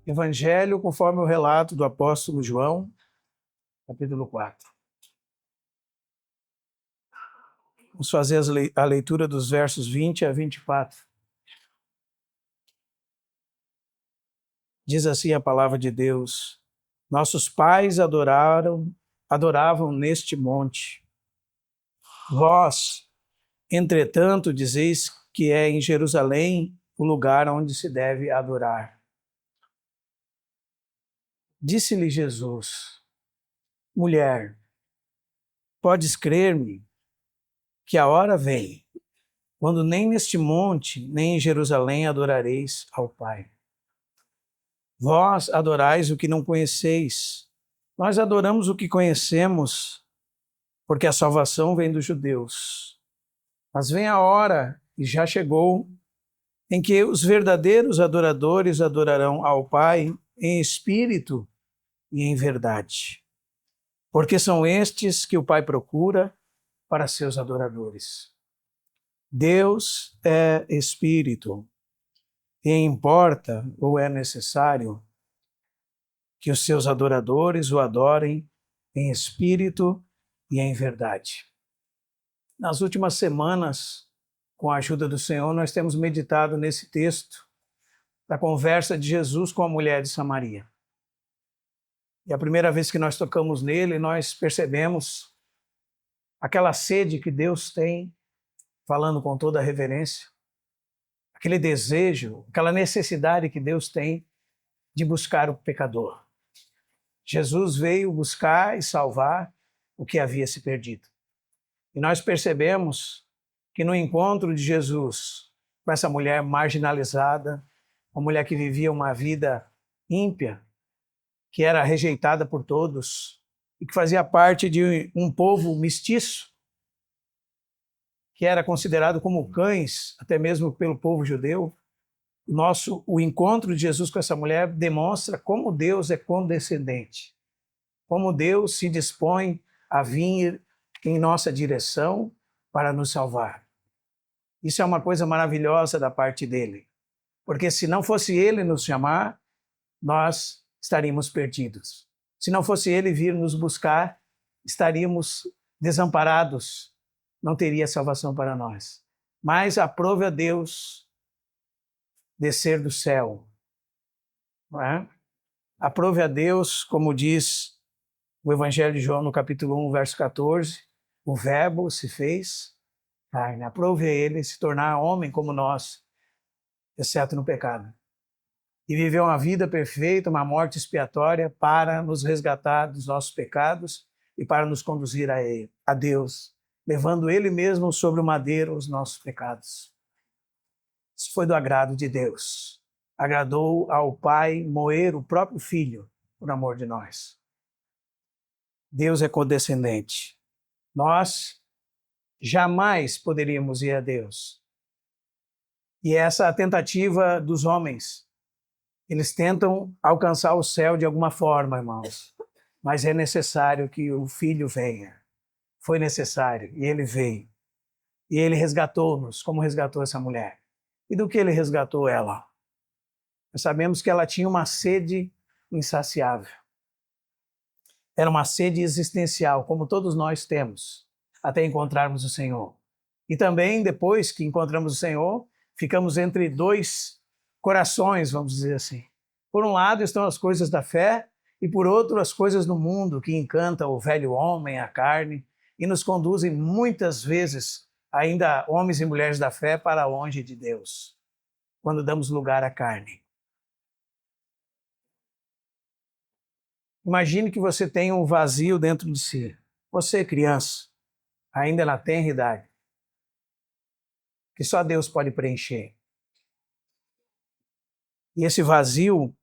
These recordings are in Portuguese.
Evangelho conforme o relato do apóstolo João, capítulo 4. Vamos fazer a leitura dos versos 20 a 24. Diz assim a palavra de Deus: Nossos pais adoravam neste monte. Vós, entretanto, dizeis que é em Jerusalém o lugar onde se deve adorar. Disse-lhe Jesus: Mulher, podes crer-me que a hora vem, quando nem neste monte, nem em Jerusalém adorareis ao Pai. Vós adorais o que não conheceis. Nós adoramos o que conhecemos, porque a salvação vem dos judeus. Mas vem a hora, e já chegou, em que os verdadeiros adoradores adorarão ao Pai em espírito e em verdade. Porque são estes que o Pai procura para seus adoradores. Deus é espírito, e importa ou é necessário que os seus adoradores o adorem em espírito e em verdade. Nas últimas semanas, com a ajuda do Senhor, nós temos meditado nesse texto da conversa de Jesus com a mulher de Samaria. E a primeira vez que nós tocamos nele, nós percebemos aquela sede que Deus tem, falando com toda a reverência, aquele desejo, aquela necessidade que Deus tem de buscar o pecador. Jesus veio buscar e salvar o que havia se perdido. E nós percebemos que no encontro de Jesus com essa mulher marginalizada, uma mulher que vivia uma vida ímpia, que era rejeitada por todos e que fazia parte de um povo mestiço, que era considerado como cães, até mesmo pelo povo judeu, o encontro de Jesus com essa mulher demonstra como Deus é condescendente, como Deus se dispõe a vir em nossa direção para nos salvar. Isso é uma coisa maravilhosa da parte dele, porque se não fosse ele nos chamar, nós estaríamos perdidos. Se não fosse ele vir nos buscar, estaríamos desamparados, não teria salvação para nós. Mas aprove a Deus descer do céu, não é? Aprove a Deus, como diz o Evangelho de João no capítulo 1, verso 14, o verbo se fez carne. Aprove a ele se tornar homem como nós, exceto no pecado. E viveu uma vida perfeita, uma morte expiatória para nos resgatar dos nossos pecados e para nos conduzir a Deus, levando ele mesmo sobre o madeiro os nossos pecados. Isso foi do agrado de Deus. Agradou ao Pai moer o próprio Filho por amor de nós. Deus é condescendente. Nós jamais poderíamos ir a Deus. E essa tentativa dos homens, eles tentam alcançar o céu de alguma forma, irmãos. Mas é necessário que o Filho venha. Foi necessário, e ele veio. E ele resgatou-nos, como resgatou essa mulher. E do que ele resgatou ela? Nós sabemos que ela tinha uma sede insaciável. Era uma sede existencial, como todos nós temos, até encontrarmos o Senhor. E também, depois que encontramos o Senhor, ficamos entre dois corações, vamos dizer assim. Por um lado estão as coisas da fé, e por outro as coisas do mundo, que encantam o velho homem, a carne, e nos conduzem muitas vezes, ainda homens e mulheres da fé, para longe de Deus, quando damos lugar à carne. Imagine que você tem um vazio dentro de si. Você, criança, ainda na tenra idade, que só Deus pode preencher. E esse vazio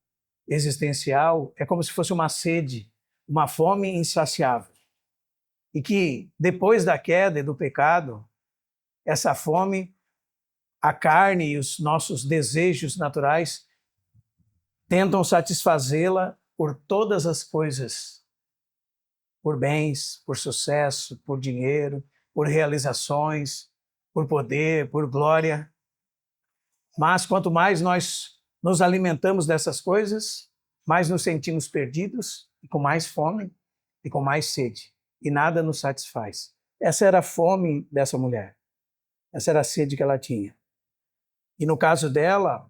existencial é como se fosse uma sede, uma fome insaciável. E que, depois da queda e do pecado, essa fome, a carne e os nossos desejos naturais tentam satisfazê-la por todas as coisas, por bens, por sucesso, por dinheiro, por realizações, por poder, por glória. Mas quanto mais nós nos alimentamos dessas coisas, mas nos sentimos perdidos e com mais fome e com mais sede, e nada nos satisfaz. Essa era a fome dessa mulher. Essa era a sede que ela tinha. E no caso dela,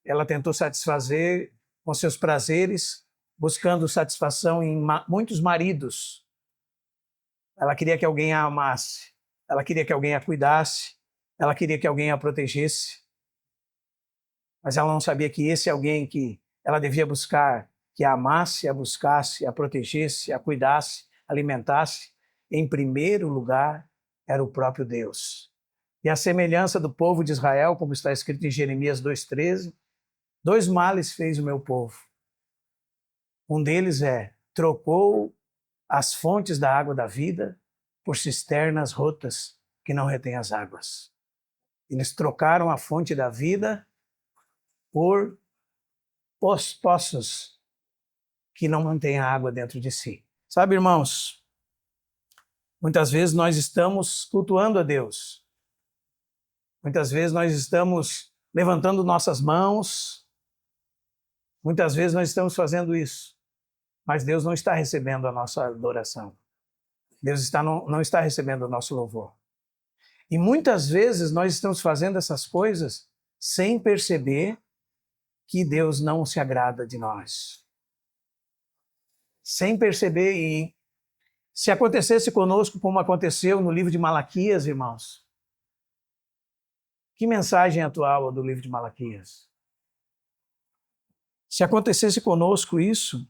ela tentou satisfazer com seus prazeres, buscando satisfação em muitos maridos. Ela queria que alguém a amasse, ela queria que alguém a cuidasse, ela queria que alguém a protegesse. Mas ela não sabia que esse alguém que ela devia buscar, que a amasse, a buscasse, a protegesse, a cuidasse, alimentasse, em primeiro lugar, era o próprio Deus. E a semelhança do povo de Israel, como está escrito em Jeremias 2,13, 2 males fez o meu povo. Um deles trocou as fontes da água da vida por cisternas rotas que não retêm as águas. Eles trocaram a fonte da vida por poços que não mantêm a água dentro de si. Sabe, irmãos, muitas vezes nós estamos cultuando a Deus. Muitas vezes nós estamos levantando nossas mãos. Muitas vezes nós estamos fazendo isso. Mas Deus não está recebendo a nossa adoração. Deus não está recebendo o nosso louvor. E muitas vezes nós estamos fazendo essas coisas sem perceber que Deus não se agrada de nós. Sem perceber. E se acontecesse conosco como aconteceu no livro de Malaquias, irmãos, que mensagem atual do livro de Malaquias? Se acontecesse conosco isso,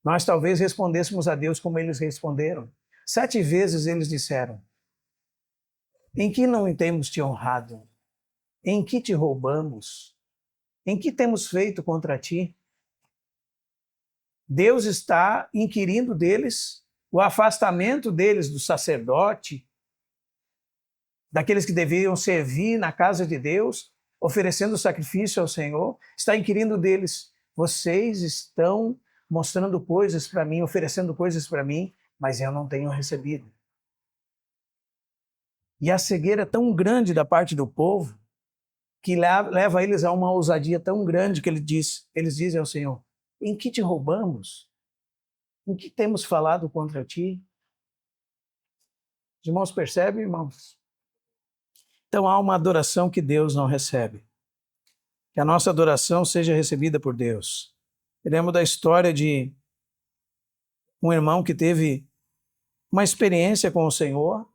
nós talvez respondêssemos a Deus como eles responderam. 7 vezes eles disseram: em que não temos te honrado? Em que te roubamos? Em que temos feito contra ti? Deus está inquirindo deles o afastamento deles do sacerdote, daqueles que deveriam servir na casa de Deus, oferecendo sacrifício ao Senhor. Está inquirindo deles: vocês estão mostrando coisas para mim, oferecendo coisas para mim, mas eu não tenho recebido. E a cegueira é tão grande da parte do povo que leva eles a uma ousadia tão grande que eles dizem ao Senhor: em que te roubamos? Em que temos falado contra ti? Os irmãos percebem, irmãos? Então há uma adoração que Deus não recebe. Que a nossa adoração seja recebida por Deus. Eu lembro da história de um irmão que teve uma experiência com o Senhor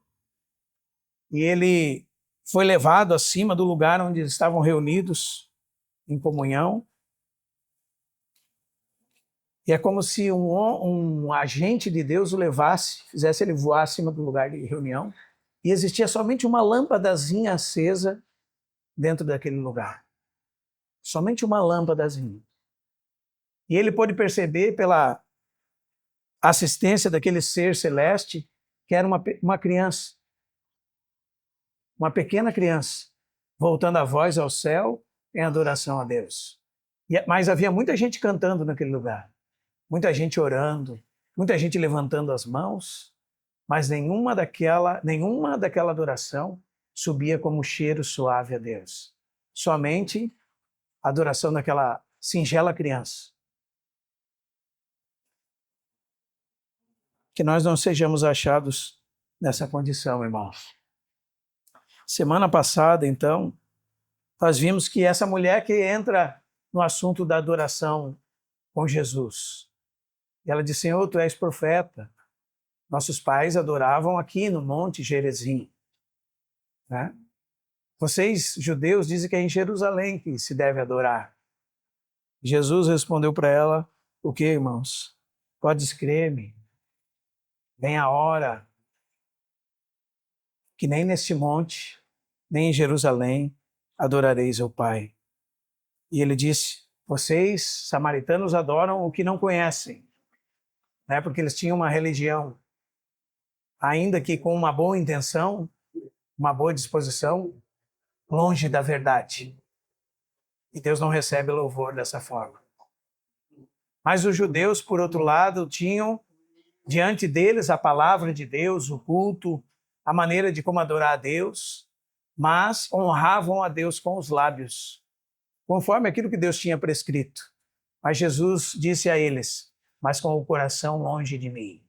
e ele foi levado acima do lugar onde estavam reunidos em comunhão. E é como se um agente de Deus o levasse, fizesse ele voar acima do lugar de reunião, e existia somente uma lâmpadazinha acesa dentro daquele lugar. Somente uma lâmpadazinha. E ele pôde perceber pela assistência daquele ser celeste que era uma criança, uma pequena criança, voltando a voz ao céu em adoração a Deus. Mas havia muita gente cantando naquele lugar, muita gente orando, muita gente levantando as mãos, mas nenhuma daquela adoração subia como cheiro suave a Deus. Somente a adoração daquela singela criança. Que nós não sejamos achados nessa condição, irmãos. Semana passada, então, nós vimos que essa mulher que entra no assunto da adoração com Jesus, ela disse: Senhor, tu és profeta. Nossos pais adoravam aqui no Monte Gerizim. Né? Vocês, judeus, dizem que é em Jerusalém que se deve adorar. Jesus respondeu para ela: o que, irmãos? Podes crer-me. Vem a hora que nem neste monte, nem em Jerusalém adorareis ao Pai. E ele disse: vocês, samaritanos, adoram o que não conhecem, né? Porque eles tinham uma religião, ainda que com uma boa intenção, uma boa disposição, longe da verdade. E Deus não recebe louvor dessa forma. Mas os judeus, por outro lado, tinham diante deles a palavra de Deus, o culto, a maneira de como adorar a Deus, mas honravam a Deus com os lábios, conforme aquilo que Deus tinha prescrito. Mas Jesus disse a eles: mas com o coração longe de mim.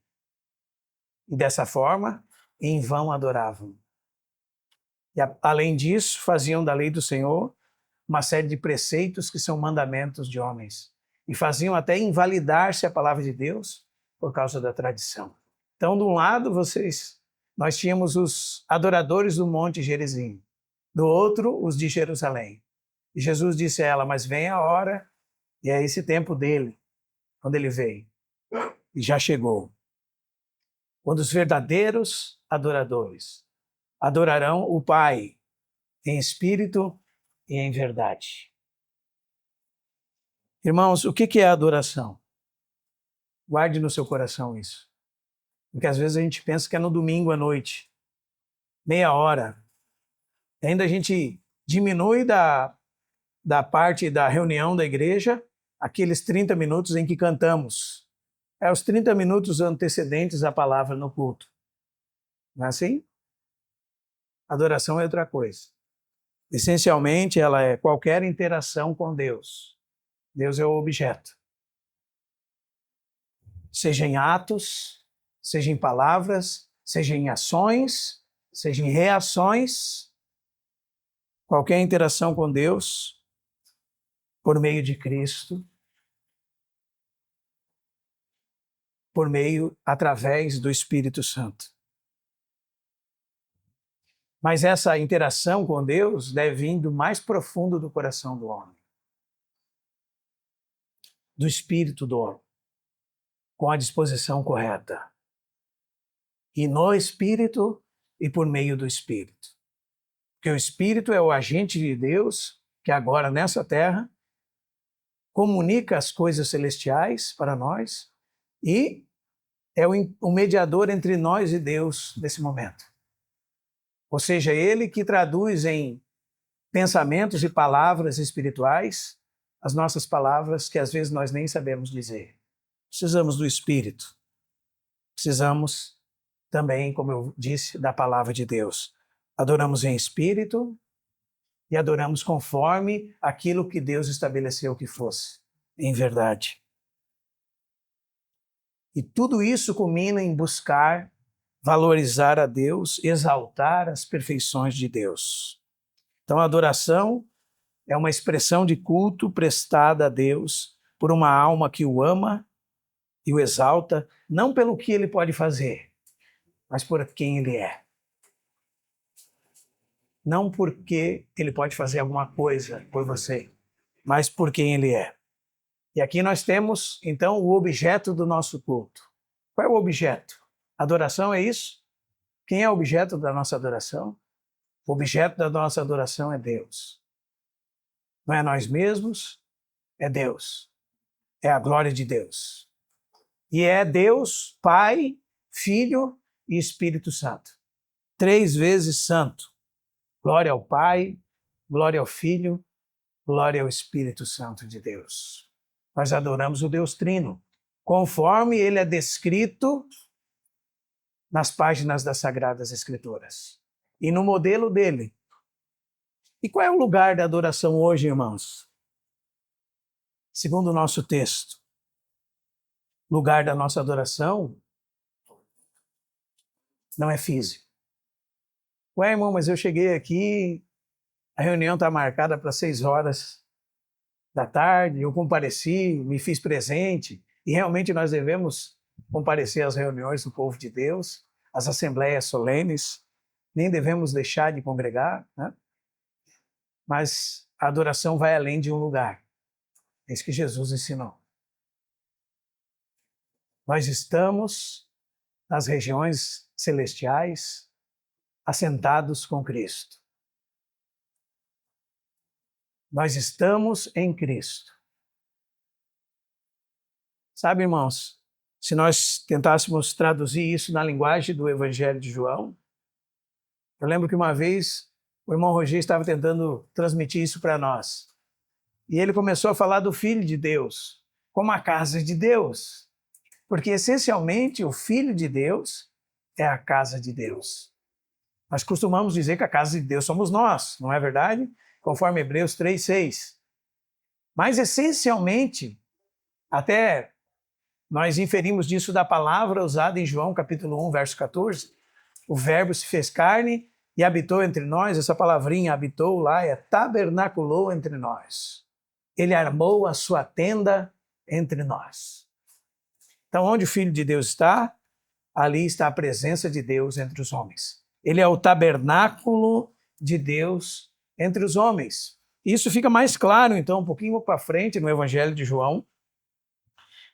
E dessa forma, em vão adoravam. E além disso, faziam da lei do Senhor uma série de preceitos que são mandamentos de homens. E faziam até invalidar-se a palavra de Deus por causa da tradição. Então, de um lado, nós tínhamos os adoradores do Monte Gerizim. Do outro, os de Jerusalém. E Jesus disse a ela: mas vem a hora, e é esse tempo dele, quando ele veio. E já chegou. Quando os verdadeiros adoradores adorarão o Pai em espírito e em verdade. Irmãos, o que é adoração? Guarde no seu coração isso. Porque às vezes a gente pensa que é no domingo à noite, meia hora. Ainda a gente diminui da parte da reunião da igreja aqueles 30 minutos em que cantamos. É os 30 minutos antecedentes à palavra no culto. Não é assim? Adoração é outra coisa. Essencialmente, ela é qualquer interação com Deus. Deus é o objeto. Seja em atos, seja em palavras, seja em ações, seja em reações, qualquer interação com Deus, por meio de Cristo, através do Espírito Santo. Mas essa interação com Deus deve vir do mais profundo do coração do homem, do espírito do homem, com a disposição correta. E no Espírito e por meio do Espírito. Porque o Espírito é o agente de Deus que agora nessa terra comunica as coisas celestiais para nós e é o mediador entre nós e Deus nesse momento. Ou seja, ele que traduz em pensamentos e palavras espirituais as nossas palavras que às vezes nós nem sabemos dizer. Precisamos do Espírito. Precisamos também, como eu disse, da palavra de Deus. Adoramos em espírito e adoramos conforme aquilo que Deus estabeleceu que fosse, em verdade. E tudo isso culmina em buscar valorizar a Deus, exaltar as perfeições de Deus. Então, a adoração é uma expressão de culto prestada a Deus por uma alma que o ama e o exalta, não pelo que ele pode fazer, mas por quem ele é. Não porque ele pode fazer alguma coisa por você, mas por quem ele é. E aqui nós temos, então, o objeto do nosso culto. Qual é o objeto? Adoração é isso? Quem é o objeto da nossa adoração? O objeto da nossa adoração é Deus. Não é nós mesmos, é Deus. É a glória de Deus. E é Deus, Pai, Filho e Espírito Santo. 3 vezes santo. Glória ao Pai, glória ao Filho, glória ao Espírito Santo de Deus. Nós adoramos o Deus Trino, conforme ele é descrito nas páginas das Sagradas Escrituras e no modelo dele. E qual é o lugar da adoração hoje, irmãos? Segundo o nosso texto, o lugar da nossa adoração não é físico. Ué, irmão, mas eu cheguei aqui, a reunião está marcada para 6 horas da tarde, eu compareci, me fiz presente, e realmente nós devemos comparecer às reuniões do povo de Deus, às assembleias solenes, nem devemos deixar de congregar, né? Mas a adoração vai além de um lugar. É isso que Jesus ensinou. Nós estamos nas regiões celestiais, assentados com Cristo. Nós estamos em Cristo. Sabe, irmãos, se nós tentássemos traduzir isso na linguagem do Evangelho de João, eu lembro que uma vez o irmão Roger estava tentando transmitir isso para nós. E ele começou a falar do Filho de Deus, como a casa de Deus. Porque, essencialmente, o Filho de Deus é a casa de Deus. Nós costumamos dizer que a casa de Deus somos nós, não é verdade? Conforme Hebreus 3:6. Mas, essencialmente, Até nós inferimos disso da palavra usada em João capítulo 1, verso 14. O verbo se fez carne e habitou entre nós. Essa palavrinha habitou lá é tabernaculou entre nós. Ele armou a sua tenda entre nós. Então, onde o Filho de Deus está, ali está a presença de Deus entre os homens. Ele é o tabernáculo de Deus entre os homens. Isso fica mais claro, então, um pouquinho para frente no Evangelho de João,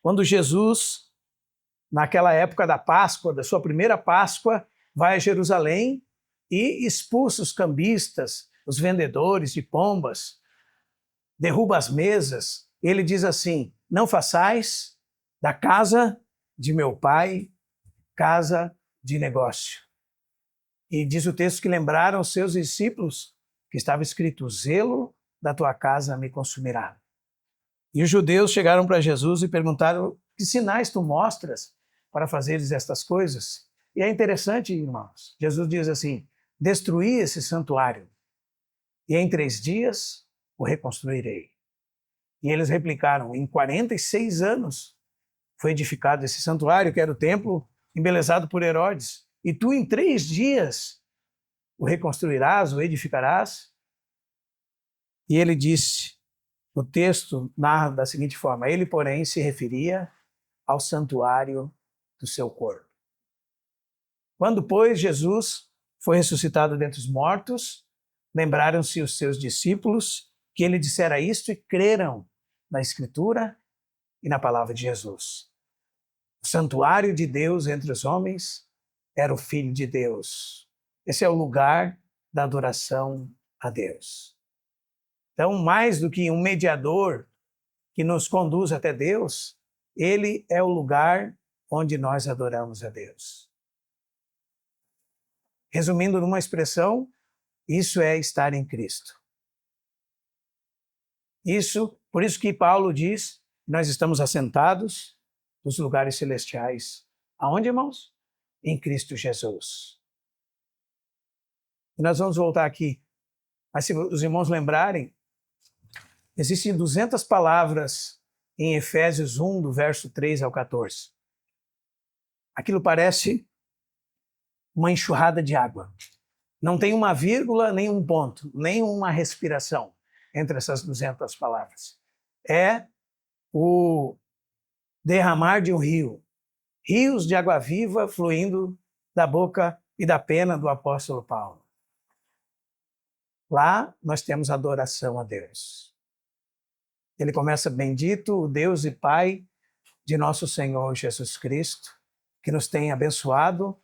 quando Jesus, naquela época da Páscoa, da sua primeira Páscoa, vai a Jerusalém e expulsa os cambistas, os vendedores de pombas, derruba as mesas. Ele diz assim: não façais da casa de meu pai casa de negócio. E diz o texto que lembraram os seus discípulos que estava escrito: o zelo da tua casa me consumirá. E os judeus chegaram para Jesus e perguntaram: que sinais tu mostras para fazeres estas coisas? E é interessante, irmãos, Jesus diz assim: destruí esse santuário e em 3 dias o reconstruirei. E eles replicaram: em 46 anos foi edificado esse santuário, que era o templo embelezado por Herodes, e tu em 3 dias o reconstruirás, o edificarás? E ele disse, o texto narra da seguinte forma: ele, porém, se referia ao santuário do seu corpo. Quando, pois, Jesus foi ressuscitado dentre os mortos, lembraram-se os seus discípulos que ele dissera isto e creram na Escritura e na palavra de Jesus. O santuário de Deus entre os homens era o Filho de Deus. Esse é o lugar da adoração a Deus. Então, mais do que um mediador que nos conduz até Deus, ele é o lugar onde nós adoramos a Deus. Resumindo numa expressão, isso é estar em Cristo. Por isso que Paulo diz que nós estamos assentados nos lugares celestiais. Aonde, irmãos? Em Cristo Jesus. E nós vamos voltar aqui. Mas se os irmãos lembrarem, existem 200 palavras em Efésios 1, do verso 3 ao 14. Aquilo parece uma enxurrada de água. Não tem uma vírgula, nem um ponto, nem uma respiração entre essas 200 palavras. É o derramar de um rio. Rios de água viva fluindo da boca e da pena do apóstolo Paulo. Lá nós temos adoração a Deus. Ele começa: bendito o Deus e Pai de nosso Senhor Jesus Cristo, que nos tem abençoado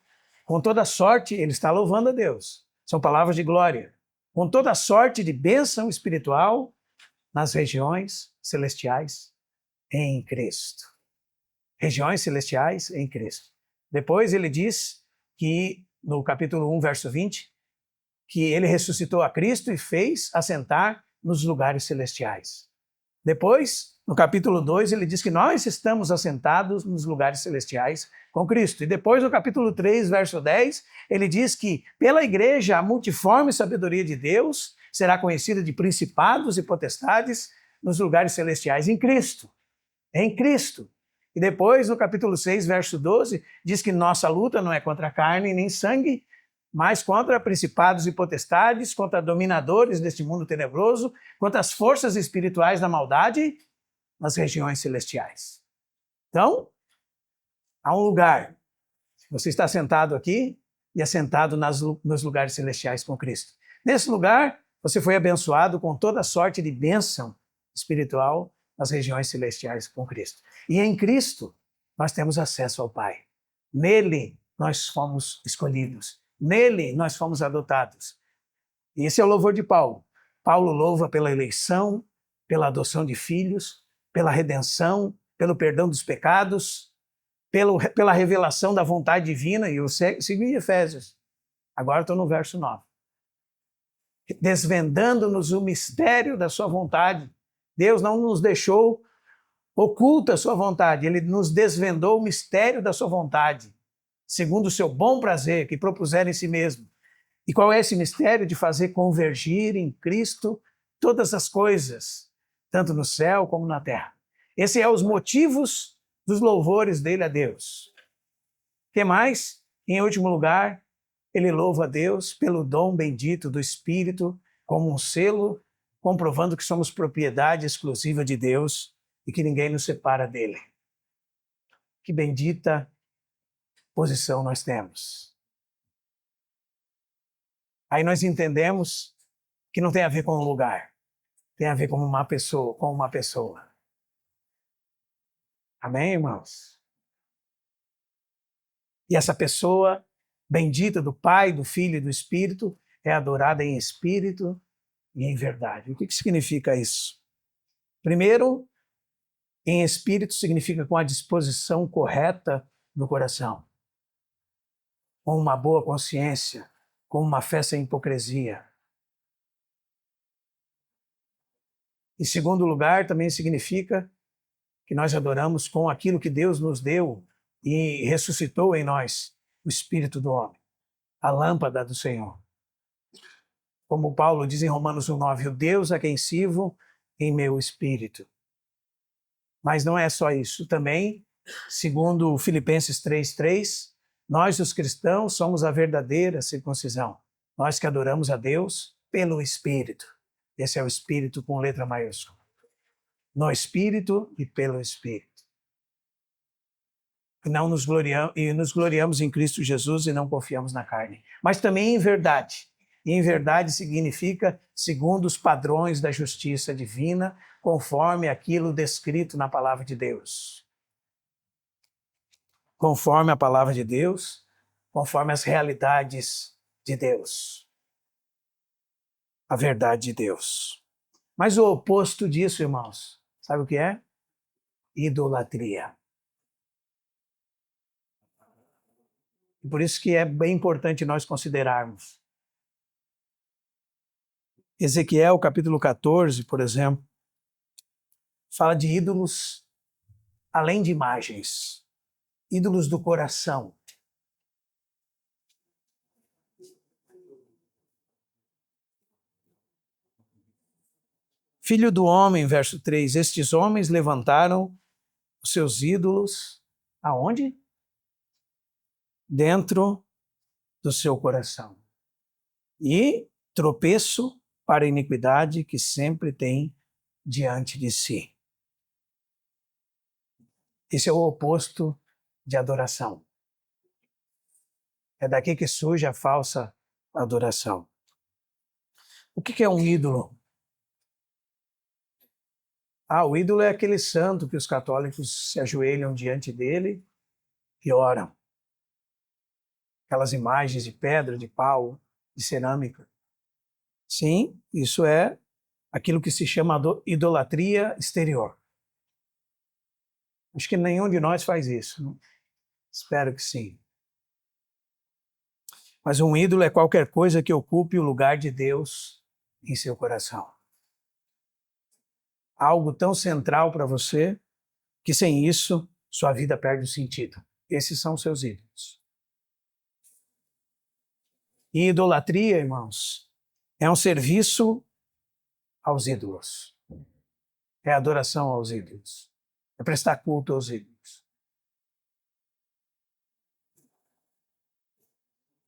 com toda sorte. Ele está louvando a Deus. São palavras de glória. Com toda sorte de bênção espiritual nas regiões celestiais em Cristo. Regiões celestiais em Cristo. Depois ele diz que, no capítulo 1, verso 20, que ele ressuscitou a Cristo e fez assentar nos lugares celestiais. Depois, no capítulo 2, ele diz que nós estamos assentados nos lugares celestiais com Cristo. E depois, no capítulo 3, verso 10, ele diz que pela igreja a multiforme sabedoria de Deus será conhecida de principados e potestades nos lugares celestiais em Cristo. Em Cristo. E depois, no capítulo 6, verso 12, diz que nossa luta não é contra carne nem sangue, mas contra principados e potestades, contra dominadores deste mundo tenebroso, contra as forças espirituais da maldade nas regiões celestiais. Então, há um lugar. Você está sentado aqui e assentado nos lugares celestiais com Cristo. Nesse lugar, você foi abençoado com toda sorte de bênção espiritual nas regiões celestiais com Cristo. E em Cristo, nós temos acesso ao Pai. Nele, nós fomos escolhidos. Nele, nós fomos adotados. E esse é o louvor de Paulo. Paulo louva pela eleição, pela adoção de filhos, pela redenção, pelo perdão dos pecados, pela revelação da vontade divina. E eu sigo em Efésios. Agora estou no verso 9. Desvendando-nos o mistério da sua vontade. Deus não nos deixou oculta a sua vontade. Ele nos desvendou o mistério da sua vontade, segundo o seu bom prazer, que propuseram em si mesmo. E qual é esse mistério? De fazer convergir em Cristo todas as coisas, tanto no céu como na terra. Esse é os motivos dos louvores dele a Deus. O que mais? Em último lugar, ele louva a Deus pelo dom bendito do Espírito como um selo, comprovando que somos propriedade exclusiva de Deus e que ninguém nos separa dele. Que bendita posição nós temos. Aí nós entendemos que não tem a ver com um lugar, tem a ver com uma pessoa. Amém, irmãos? E essa pessoa bendita do Pai, do Filho e do Espírito é adorada em espírito e em verdade. O que significa isso? Primeiro, em espírito significa com a disposição correta do coração, com uma boa consciência, com uma fé sem hipocrisia. Em segundo lugar, também significa que nós adoramos com aquilo que Deus nos deu e ressuscitou em nós, o Espírito do homem, a lâmpada do Senhor. Como Paulo diz em Romanos 1,9, o Deus a quem sirvo em meu espírito. Mas não é só isso. Também, segundo Filipenses 3,3, nós, os cristãos, somos a verdadeira circuncisão. Nós que adoramos a Deus pelo Espírito. Esse é o Espírito com letra maiúscula. No Espírito e pelo Espírito. Nos gloriamos em Cristo Jesus e não confiamos na carne. Mas também em verdade. E em verdade significa segundo os padrões da justiça divina, conforme aquilo descrito na palavra de Deus. Conforme a palavra de Deus, conforme as realidades de Deus. A verdade de Deus. Mas o oposto disso, irmãos, sabe o que é? Idolatria. E por isso que é bem importante nós considerarmos. Ezequiel, capítulo 14, por exemplo, fala de ídolos além de imagens, ídolos do coração. Filho do homem, verso 3, estes homens levantaram os seus ídolos, aonde? Dentro do seu coração. E tropeço para a iniquidade que sempre tem diante de si. Esse é o oposto de adoração. É daqui que surge a falsa adoração. O que é um ídolo? O ídolo é aquele santo que os católicos se ajoelham diante dele e oram. Aquelas imagens de pedra, de pau, de cerâmica. Sim, isso é aquilo que se chama idolatria exterior. Acho que nenhum de nós faz isso. Não? Espero que sim. Mas um ídolo é qualquer coisa que ocupe o lugar de Deus em seu coração. Algo tão central para você que sem isso sua vida perde o sentido. Esses são seus ídolos. E idolatria, irmãos, é um serviço aos ídolos. É adoração aos ídolos. É prestar culto aos ídolos.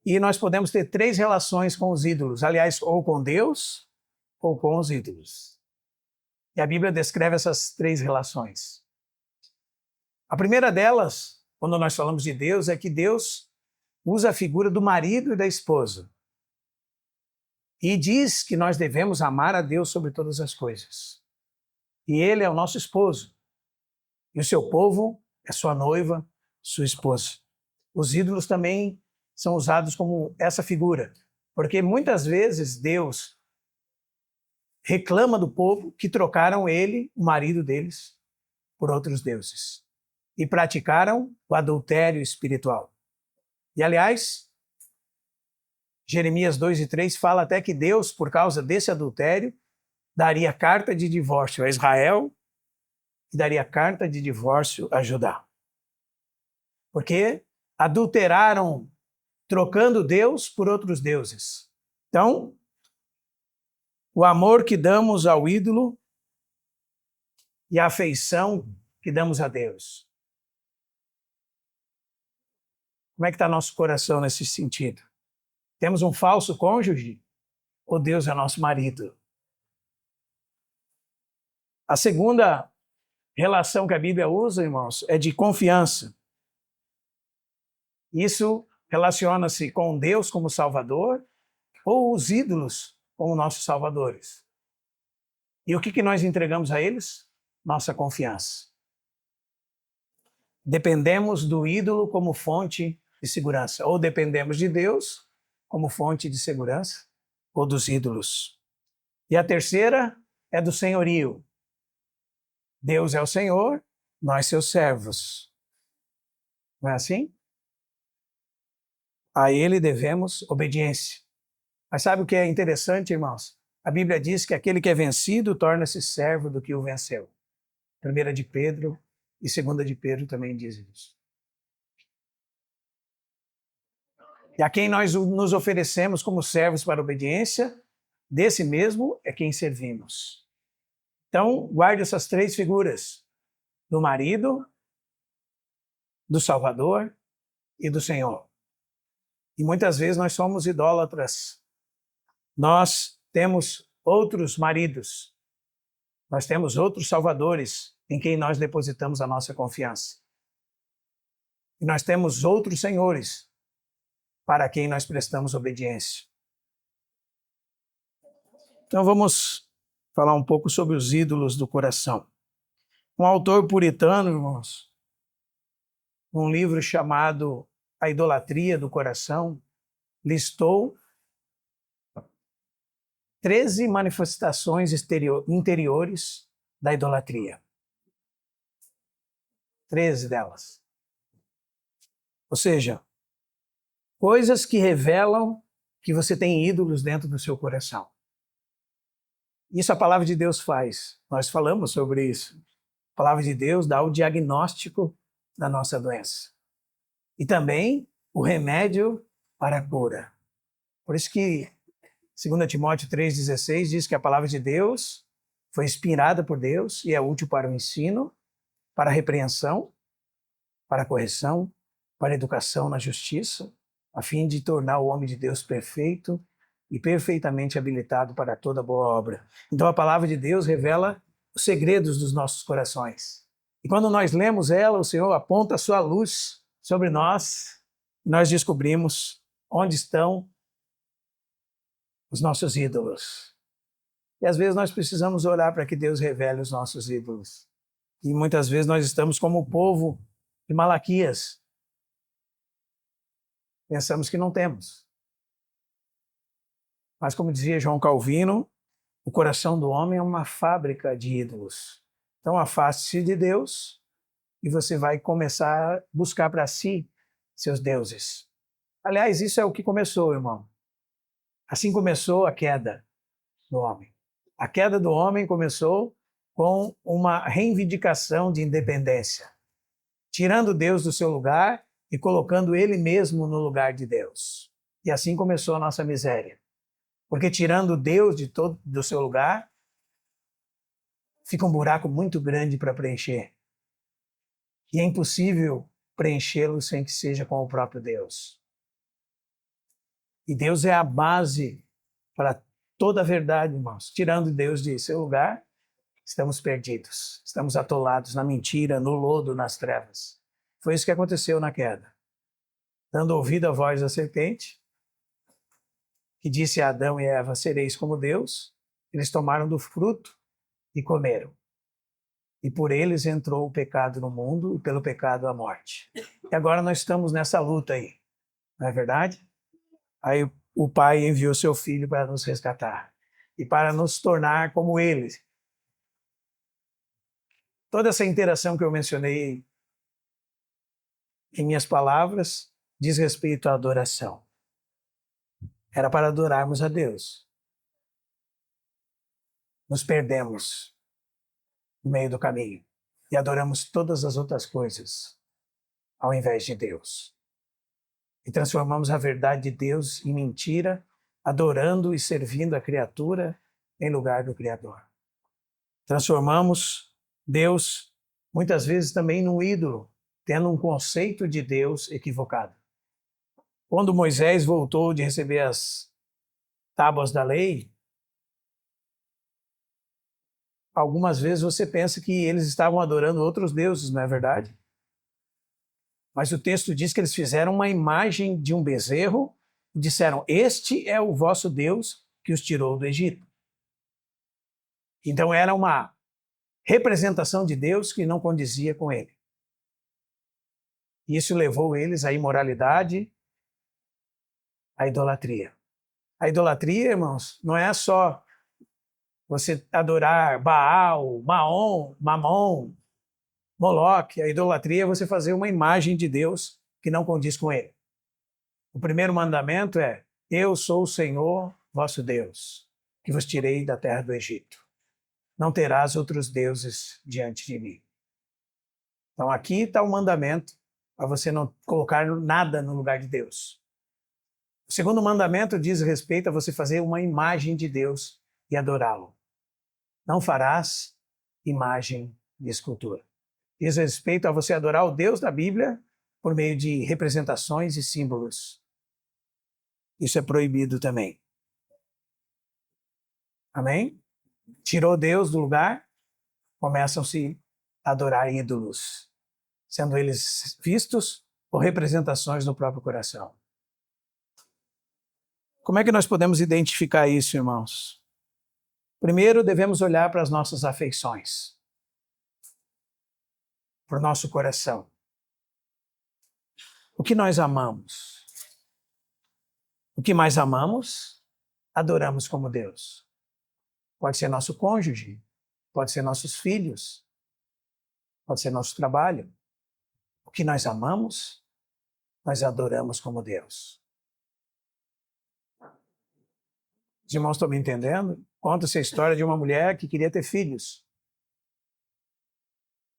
E nós podemos ter 3 relações com os ídolos. Aliás, ou com Deus ou com os ídolos. E a Bíblia descreve essas 3 relações. A primeira delas, quando nós falamos de Deus, é que Deus usa a figura do marido e da esposa. E diz que nós devemos amar a Deus sobre todas as coisas. E Ele é o nosso esposo. E o seu povo é sua noiva, sua esposa. Os ídolos também são usados como essa figura. Porque muitas vezes Deus reclama do povo que trocaram ele, o marido deles, por outros deuses. E praticaram o adultério espiritual. E, aliás, Jeremias 2:3 fala até que Deus, por causa desse adultério, daria carta de divórcio a Israel e daria carta de divórcio a Judá. Porque adulteraram, trocando Deus por outros deuses. Então, o amor que damos ao ídolo e a afeição que damos a Deus? Como é que está nosso coração nesse sentido? Temos um falso cônjuge ou Deus é nosso marido? A segunda relação que a Bíblia usa, irmãos, é de confiança. Isso relaciona-se com Deus como Salvador ou os ídolos como nossos salvadores. E o que nós entregamos a eles? Nossa confiança. Dependemos do ídolo como fonte de segurança, ou dependemos de Deus como fonte de segurança, ou dos ídolos. E a terceira é do senhorio. Deus é o Senhor, nós seus servos. Não é assim? A Ele devemos obediência. Mas sabe o que é interessante, irmãos? A Bíblia diz que aquele que é vencido torna-se servo do que o venceu. 1 de Pedro e 2 de Pedro também diz isso. E a quem nós nos oferecemos como servos para a obediência, desse mesmo é quem servimos. Então, guarde essas três figuras: do marido, do Salvador e do Senhor. E muitas vezes nós somos idólatras. Nós temos outros maridos, nós temos outros salvadores em quem nós depositamos a nossa confiança. E nós temos outros senhores para quem nós prestamos obediência. Então vamos falar um pouco sobre os ídolos do coração. Um autor puritano, irmãos, num livro chamado A Idolatria do Coração, listou 13 manifestações interiores da idolatria. 13 delas. Ou seja, coisas que revelam que você tem ídolos dentro do seu coração. Isso a palavra de Deus faz. Nós falamos sobre isso. A palavra de Deus dá o diagnóstico da nossa doença. E também o remédio para a cura. Por isso que 2 Timóteo 3,16 diz que a palavra de Deus foi inspirada por Deus e é útil para o ensino, para a repreensão, para a correção, para a educação na justiça, a fim de tornar o homem de Deus perfeito e perfeitamente habilitado para toda boa obra. Então a palavra de Deus revela os segredos dos nossos corações. E quando nós lemos ela, o Senhor aponta a sua luz sobre nós e nós descobrimos onde estão os nossos ídolos. E às vezes nós precisamos orar para que Deus revele os nossos ídolos. E muitas vezes nós estamos como o povo de Malaquias. Pensamos que não temos. Mas como dizia João Calvino, o coração do homem é uma fábrica de ídolos. Então afaste-se de Deus e você vai começar a buscar para si seus deuses. Aliás, isso é o que começou, irmão. Assim começou a queda do homem. A queda do homem começou com uma reivindicação de independência, tirando Deus do seu lugar e colocando ele mesmo no lugar de Deus. E assim começou a nossa miséria. Porque tirando Deus do seu lugar, fica um buraco muito grande para preencher. E é impossível preenchê-lo sem que seja com o próprio Deus. E Deus é a base para toda a verdade, irmãos. Tirando Deus de seu lugar, estamos perdidos. Estamos atolados na mentira, no lodo, nas trevas. Foi isso que aconteceu na queda. Dando ouvido à voz da serpente, que disse a Adão e Eva, sereis como Deus, eles tomaram do fruto e comeram. E por eles entrou o pecado no mundo e pelo pecado a morte. E agora nós estamos nessa luta aí, não é verdade? Aí o Pai enviou seu Filho para nos resgatar e para nos tornar como Ele. Toda essa interação que eu mencionei em minhas palavras diz respeito à adoração. Era para adorarmos a Deus. Nos perdemos no meio do caminho e adoramos todas as outras coisas ao invés de Deus. E transformamos a verdade de Deus em mentira, adorando e servindo a criatura em lugar do Criador. Transformamos Deus muitas vezes também num ídolo, tendo um conceito de Deus equivocado. Quando Moisés voltou de receber as tábuas da lei, algumas vezes você pensa que eles estavam adorando outros deuses, não é verdade? Mas o texto diz que eles fizeram uma imagem de um bezerro e disseram: "Este é o vosso Deus que os tirou do Egito." Então era uma representação de Deus que não condizia com ele. Isso levou eles à imoralidade, à idolatria. A idolatria, irmãos, não é só você adorar Baal, Maom, Mamon, Moloque. A idolatria é você fazer uma imagem de Deus que não condiz com ele. O primeiro mandamento é: eu sou o Senhor, vosso Deus, que vos tirei da terra do Egito. Não terás outros deuses diante de mim. Então aqui está o mandamento para você não colocar nada no lugar de Deus. O segundo mandamento diz respeito a você fazer uma imagem de Deus e adorá-lo. Não farás imagem de escultura. Diz respeito a você adorar o Deus da Bíblia por meio de representações e símbolos. Isso é proibido também. Amém? Tirou Deus do lugar, começam-se a adorar ídolos, sendo eles vistos por representações no próprio coração. Como é que nós podemos identificar isso, irmãos? Primeiro, devemos olhar para as nossas afeições, para o nosso coração. O que nós amamos? O que mais amamos, adoramos como Deus. Pode ser nosso cônjuge, pode ser nossos filhos, pode ser nosso trabalho. O que nós amamos, nós adoramos como Deus. Os irmãos estão me entendendo? Conta-se a história de uma mulher que queria ter filhos.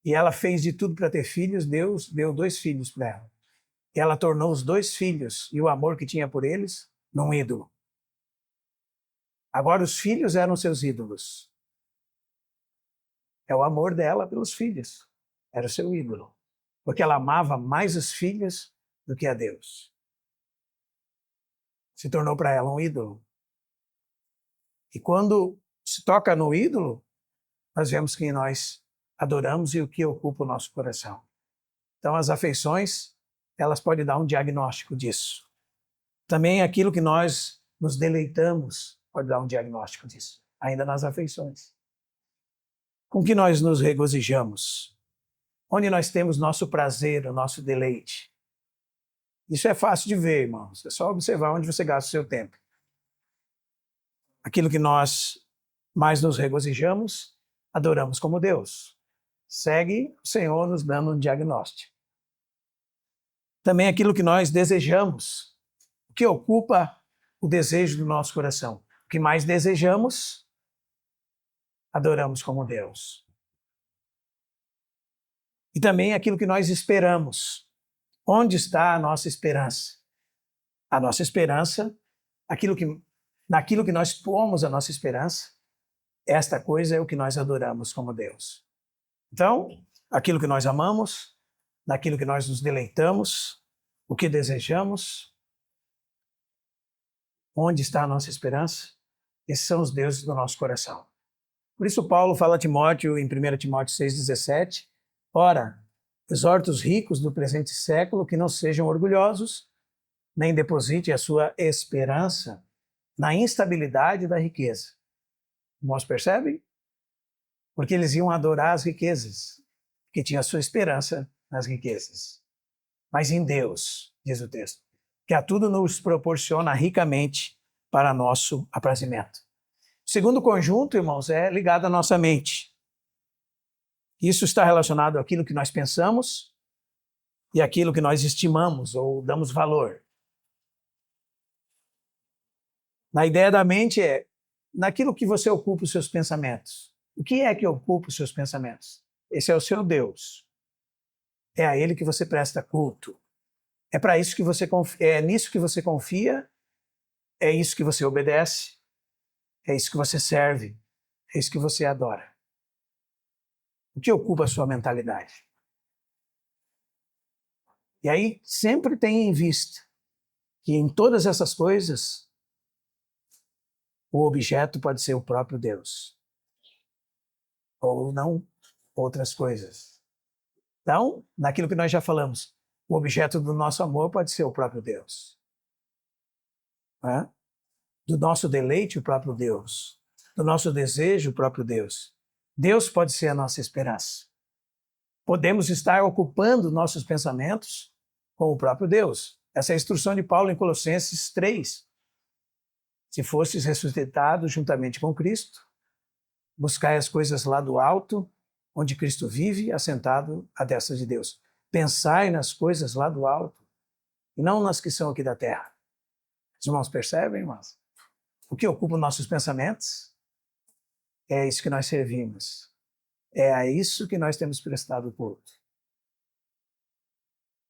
E ela fez de tudo para ter filhos, Deus deu 2 filhos para ela. E ela tornou os 2 filhos e o amor que tinha por eles num ídolo. Agora os filhos eram seus ídolos. É o amor dela pelos filhos. Era o seu ídolo. Porque ela amava mais os filhos do que a Deus. Se tornou para ela um ídolo. E quando se toca no ídolo, nós vemos quem nós adoramos e o que ocupa o nosso coração. Então as afeições, elas podem dar um diagnóstico disso. Também aquilo que nós nos deleitamos pode dar um diagnóstico disso, ainda nas afeições. Com que nós nos regozijamos? Onde nós temos nosso prazer, o nosso deleite? Isso é fácil de ver, irmãos. É só observar onde você gasta o seu tempo. Aquilo que nós mais nos regozijamos, adoramos como Deus. Segue o Senhor nos dando um diagnóstico. Também aquilo que nós desejamos, o que ocupa o desejo do nosso coração. O que mais desejamos, adoramos como Deus. E também aquilo que nós esperamos. Onde está a nossa esperança? A nossa esperança, naquilo que nós pomos a nossa esperança, esta coisa é o que nós adoramos como Deus. Então, aquilo que nós amamos, naquilo que nós nos deleitamos, o que desejamos, onde está a nossa esperança? Esses são os deuses do nosso coração. Por isso Paulo fala a Timóteo em 1 Timóteo 6,17, ora, exorta os ricos do presente século que não sejam orgulhosos, nem depositem a sua esperança na instabilidade da riqueza. Irmãos, percebem? Porque eles iam adorar as riquezas, que tinham a sua esperança nas riquezas. Mas em Deus, diz o texto, que a tudo nos proporciona ricamente para nosso aprazimento. O segundo conjunto, irmãos, é ligado à nossa mente. Isso está relacionado àquilo que nós pensamos e àquilo que nós estimamos ou damos valor. Na ideia da mente é naquilo que você ocupa os seus pensamentos. O que é que ocupa os seus pensamentos? Esse é o seu Deus. É a Ele que você presta culto. É para isso que você confia, é nisso que você confia, é isso que você obedece, é isso que você serve, é isso que você adora. O que ocupa a sua mentalidade? E aí sempre tenha em vista que em todas essas coisas o objeto pode ser o próprio Deus. Ou não outras coisas. Então, naquilo que nós já falamos, o objeto do nosso amor pode ser o próprio Deus. Né? Do nosso deleite, o próprio Deus. Do nosso desejo, o próprio Deus. Deus pode ser a nossa esperança. Podemos estar ocupando nossos pensamentos com o próprio Deus. Essa é a instrução de Paulo em Colossenses 3. Se fostes ressuscitados juntamente com Cristo, buscai as coisas lá do alto, onde Cristo vive, assentado à destra de Deus. Pensai nas coisas lá do alto, e não nas que são aqui da terra. Os irmãos percebem, irmãos? O que ocupa nossos pensamentos é isso que nós servimos. É a isso que nós temos prestado culto.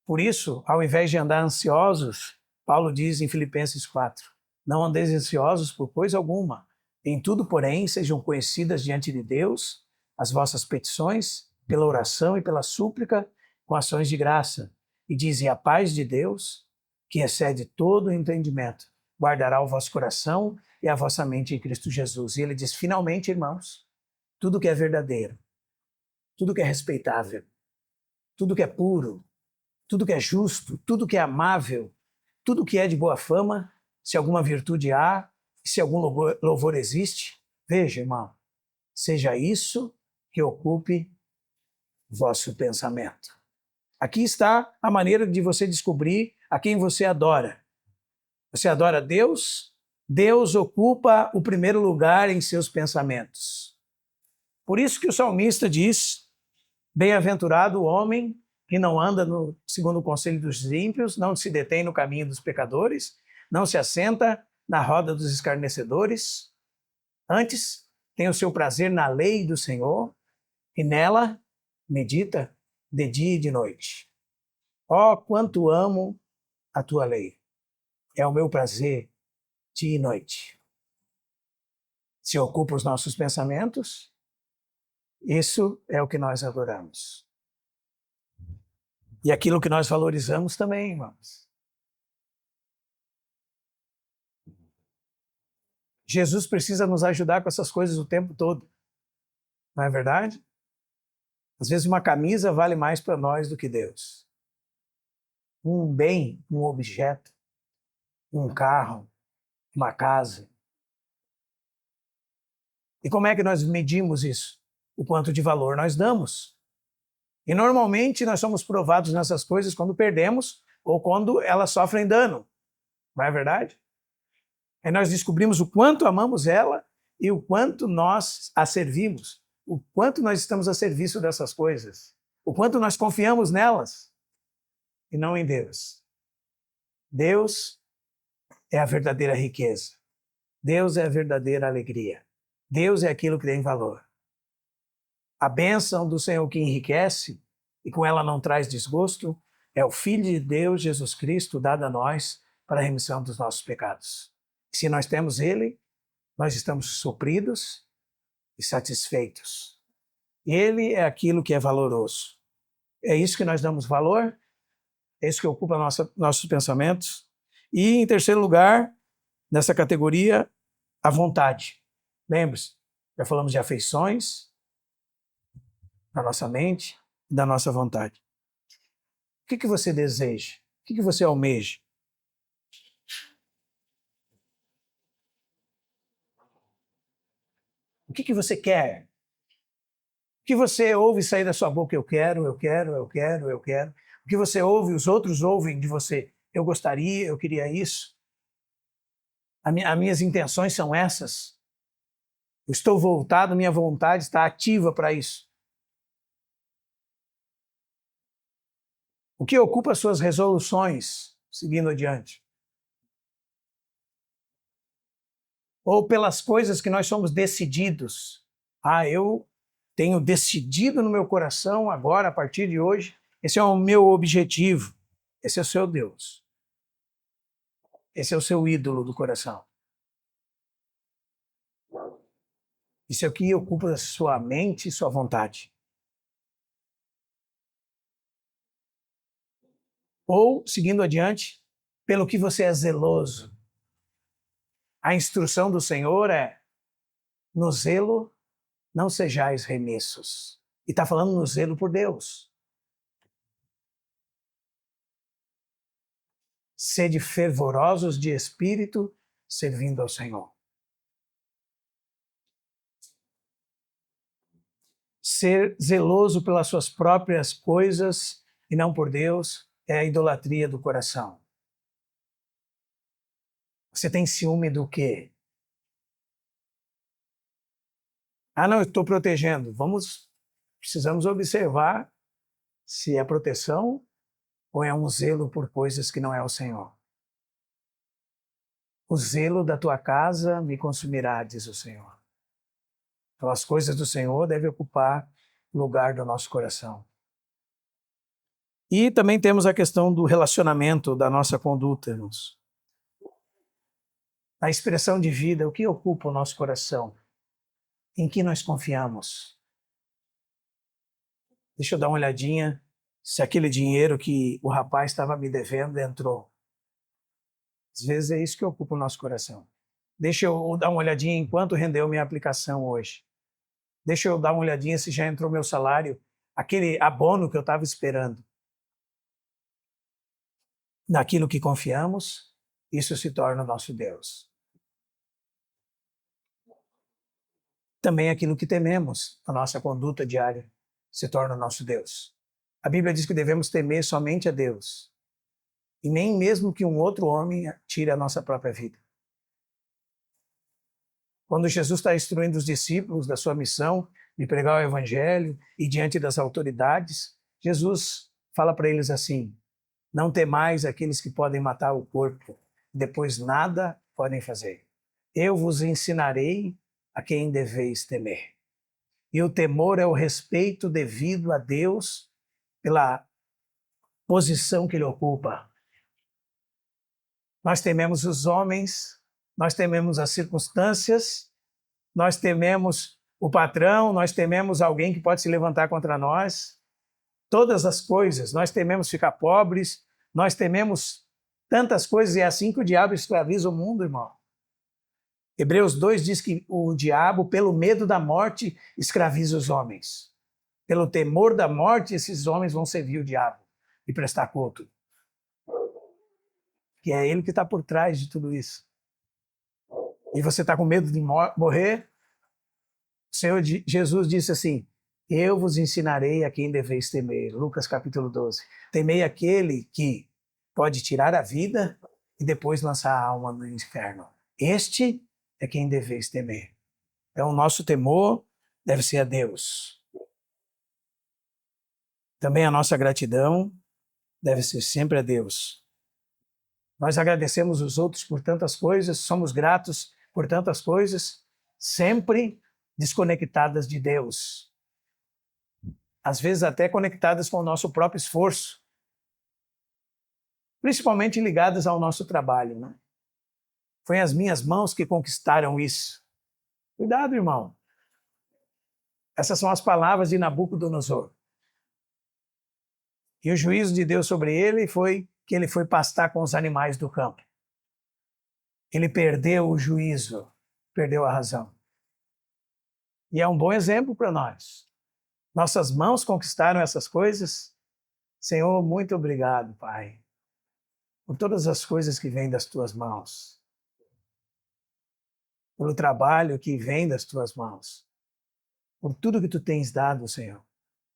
Por isso, ao invés de andar ansiosos, Paulo diz em Filipenses 4, não andeis ansiosos por coisa alguma. Em tudo, porém, sejam conhecidas diante de Deus as vossas petições, pela oração e pela súplica, com ações de graça. E diz, e a paz de Deus, que excede todo o entendimento, guardará o vosso coração e a vossa mente em Cristo Jesus. E ele diz, finalmente, irmãos, tudo que é verdadeiro, tudo que é respeitável, tudo que é puro, tudo que é justo, tudo que é amável, tudo que é de boa fama, se alguma virtude há, se algum louvor existe, veja, irmão, seja isso que ocupe vosso pensamento. Aqui está a maneira de você descobrir a quem você adora. Você adora Deus? Deus ocupa o primeiro lugar em seus pensamentos. Por isso que o salmista diz, bem-aventurado o homem que não anda segundo o conselho dos ímpios, não se detém no caminho dos pecadores, não se assenta na roda dos escarnecedores, antes tem o seu prazer na lei do Senhor e nela medita de dia e de noite. Ó, quanto amo a tua lei! É o meu prazer dia e noite. Se ocupa os nossos pensamentos, isso é o que nós adoramos. E aquilo que nós valorizamos também, irmãos. Jesus precisa nos ajudar com essas coisas o tempo todo. Não é verdade? Às vezes uma camisa vale mais para nós do que Deus. Um bem, um objeto, um carro, uma casa. E como é que nós medimos isso? O quanto de valor nós damos. E normalmente nós somos provados nessas coisas quando perdemos ou quando elas sofrem dano. Não é verdade? Aí nós descobrimos o quanto amamos ela e o quanto nós a servimos, o quanto nós estamos a serviço dessas coisas, o quanto nós confiamos nelas e não em Deus. Deus é a verdadeira riqueza. Deus é a verdadeira alegria. Deus é aquilo que tem valor. A bênção do Senhor que enriquece e com ela não traz desgosto é o Filho de Deus, Jesus Cristo, dado a nós para a remissão dos nossos pecados. Se nós temos Ele, nós estamos supridos e satisfeitos. Ele é aquilo que é valoroso. É isso que nós damos valor, é isso que ocupa nossos pensamentos. E, em terceiro lugar, nessa categoria, a vontade. Lembre-se, já falamos de afeições, da nossa mente e da nossa vontade. O que você deseja? O que você almeja? O que você quer? O que você ouve sair da sua boca? Eu quero, eu quero, eu quero, eu quero. O que você ouve, os outros ouvem de você? Eu gostaria, eu queria isso. As minhas intenções são essas. Eu estou voltado, minha vontade está ativa para isso. O que ocupa as suas resoluções, seguindo adiante? Ou pelas coisas que nós somos decididos. Eu tenho decidido no meu coração agora, a partir de hoje, esse é o meu objetivo. Esse é o seu Deus. Esse é o seu ídolo do coração. Isso é o que ocupa a sua mente e sua vontade. Ou, seguindo adiante, pelo que você é zeloso. A instrução do Senhor é: no zelo não sejais remissos. E está falando no zelo por Deus. Sede fervorosos de espírito, servindo ao Senhor. Ser zeloso pelas suas próprias coisas e não por Deus é a idolatria do coração. Você tem ciúme do quê? Ah, não, eu estou protegendo. Precisamos observar se é proteção ou é um zelo por coisas que não é o Senhor. O zelo da tua casa me consumirá, diz o Senhor. Então as coisas do Senhor devem ocupar o lugar do nosso coração. E também temos a questão do relacionamento, da nossa conduta, irmãos. A expressão de vida, o que ocupa o nosso coração? Em que nós confiamos? Deixa eu dar uma olhadinha se aquele dinheiro que o rapaz estava me devendo entrou. Às vezes é isso que ocupa o nosso coração. Deixa eu dar uma olhadinha em quanto rendeu minha aplicação hoje. Deixa eu dar uma olhadinha se já entrou meu salário, aquele abono que eu estava esperando. Naquilo que confiamos, isso se torna o nosso Deus. Também aquilo que tememos, a nossa conduta diária, se torna o nosso Deus. A Bíblia diz que devemos temer somente a Deus, e nem mesmo que um outro homem tire a nossa própria vida. Quando Jesus está instruindo os discípulos da sua missão de pregar o Evangelho e diante das autoridades, Jesus fala para eles assim: não temais aqueles que podem matar o corpo, depois nada podem fazer. Eu vos ensinarei a quem deveis temer. E o temor é o respeito devido a Deus pela posição que ele ocupa. Nós tememos os homens, nós tememos as circunstâncias, nós tememos o patrão, nós tememos alguém que pode se levantar contra nós. Todas as coisas, nós tememos ficar pobres, nós tememos tantas coisas, e é assim que o diabo escraviza o mundo, irmão. Hebreus 2 diz que o diabo, pelo medo da morte, escraviza os homens. Pelo temor da morte, esses homens vão servir o diabo e prestar culto. Que é ele que está por trás de tudo isso. E você está com medo de morrer? O Senhor Jesus disse assim: eu vos ensinarei a quem deveis temer. Lucas capítulo 12. Temei aquele que pode tirar a vida e depois lançar a alma no inferno. Este é quem deveis temer. Então, o nosso temor deve ser a Deus. Também a nossa gratidão deve ser sempre a Deus. Nós agradecemos os outros por tantas coisas, somos gratos por tantas coisas, sempre desconectadas de Deus. Às vezes até conectadas com o nosso próprio esforço. Principalmente ligadas ao nosso trabalho, né? Foi as minhas mãos que conquistaram isso. Cuidado, irmão. Essas são as palavras de Nabucodonosor. E o juízo de Deus sobre ele foi que ele foi pastar com os animais do campo. Ele perdeu o juízo, perdeu a razão. E é um bom exemplo para nós. Nossas mãos conquistaram essas coisas. Senhor, muito obrigado, Pai, por todas as coisas que vêm das tuas mãos. Pelo trabalho que vem das tuas mãos. Por tudo que tu tens dado, Senhor.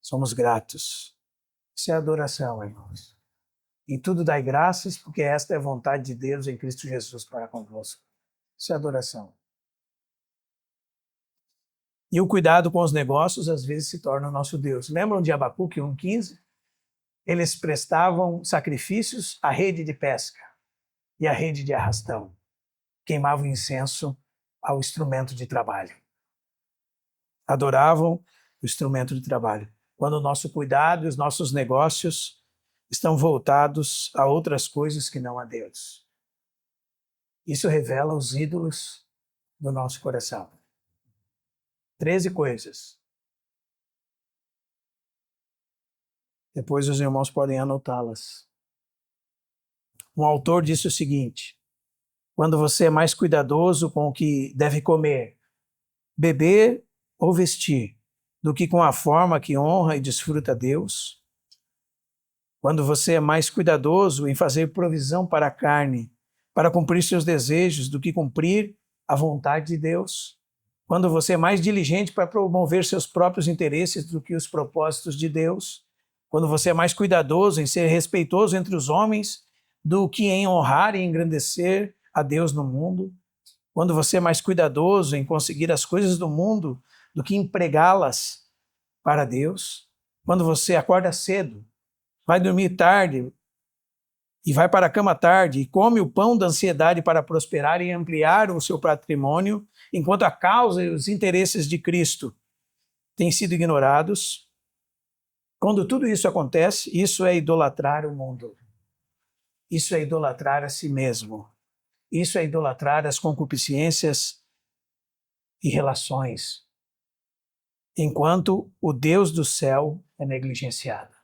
Somos gratos. Isso é adoração, irmãos. Em tudo dai graças, porque esta é a vontade de Deus em Cristo Jesus para convosco. Isso é adoração. E o cuidado com os negócios, às vezes, se torna o nosso Deus. Lembram de Abacuque 1,15? Eles prestavam sacrifícios à rede de pesca e à rede de arrastão. Queimavam incenso ao instrumento de trabalho. Adoravam o instrumento de trabalho. Quando o nosso cuidado e os nossos negócios estão voltados a outras coisas que não a Deus. Isso revela os ídolos do nosso coração. 13 coisas. Depois os irmãos podem anotá-las. Um autor disse o seguinte: quando você é mais cuidadoso com o que deve comer, beber ou vestir, do que com a forma que honra e desfruta a Deus, quando você é mais cuidadoso em fazer provisão para a carne, para cumprir seus desejos, do que cumprir a vontade de Deus, quando você é mais diligente para promover seus próprios interesses do que os propósitos de Deus, quando você é mais cuidadoso em ser respeitoso entre os homens do que em honrar e engrandecer a Deus no mundo, quando você é mais cuidadoso em conseguir as coisas do mundo do que empregá-las para Deus, quando você acorda cedo, vai dormir tarde e vai para a cama tarde e come o pão da ansiedade para prosperar e ampliar o seu patrimônio, enquanto a causa e os interesses de Cristo têm sido ignorados, quando tudo isso acontece, isso é idolatrar o mundo. Isso é idolatrar a si mesmo. Isso é idolatrar as concupiscências e relações, enquanto o Deus do céu é negligenciado.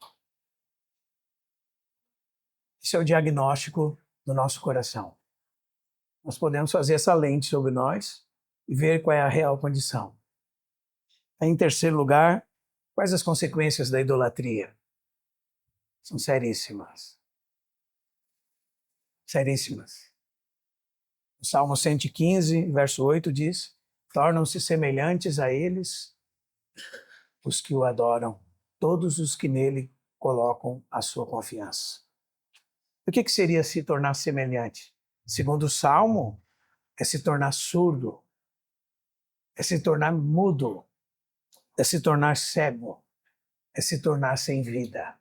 Isso é o diagnóstico do nosso coração. Nós podemos fazer essa lente sobre nós e ver qual é a real condição. Em terceiro lugar, quais as consequências da idolatria? São seríssimas. Seríssimas. O Salmo 115, verso 8 diz: tornam-se semelhantes a eles os que o adoram, todos os que nele colocam a sua confiança. O que seria se tornar semelhante? Segundo o Salmo, é se tornar surdo, é se tornar mudo, é se tornar cego, é se tornar sem vida,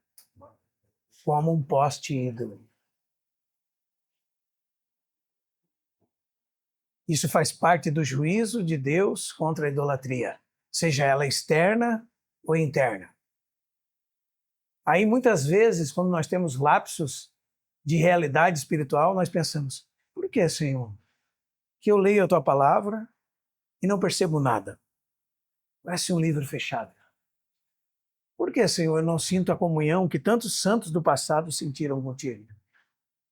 como um poste ídolo. Isso faz parte do juízo de Deus contra a idolatria, seja ela externa ou interna. Aí, muitas vezes, quando nós temos lapsos de realidade espiritual, nós pensamos: por que, Senhor, que eu leio a Tua palavra e não percebo nada? Parece um livro fechado. Por que, Senhor, eu não sinto a comunhão que tantos santos do passado sentiram contigo?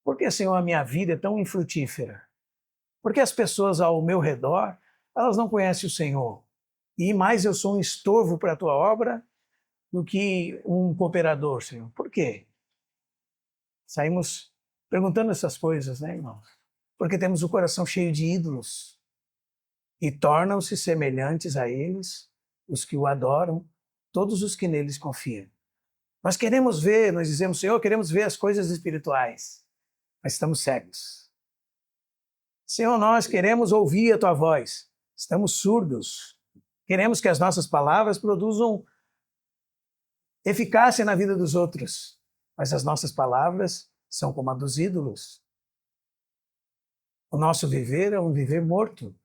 Por que, Senhor, a minha vida é tão infrutífera? Porque as pessoas ao meu redor, elas não conhecem o Senhor. E mais eu sou um estorvo para a Tua obra do que um cooperador, Senhor. Por quê? Saímos perguntando essas coisas, né, irmãos? Porque temos o coração cheio de ídolos e tornam-se semelhantes a eles os que o adoram, todos os que neles confiam. Nós queremos ver, nós dizemos: Senhor, queremos ver as coisas espirituais, mas estamos cegos. Senhor, nós queremos ouvir a Tua voz, estamos surdos. Queremos que as nossas palavras produzam eficácia na vida dos outros, mas as nossas palavras são como a dos ídolos. O nosso viver é um viver morto.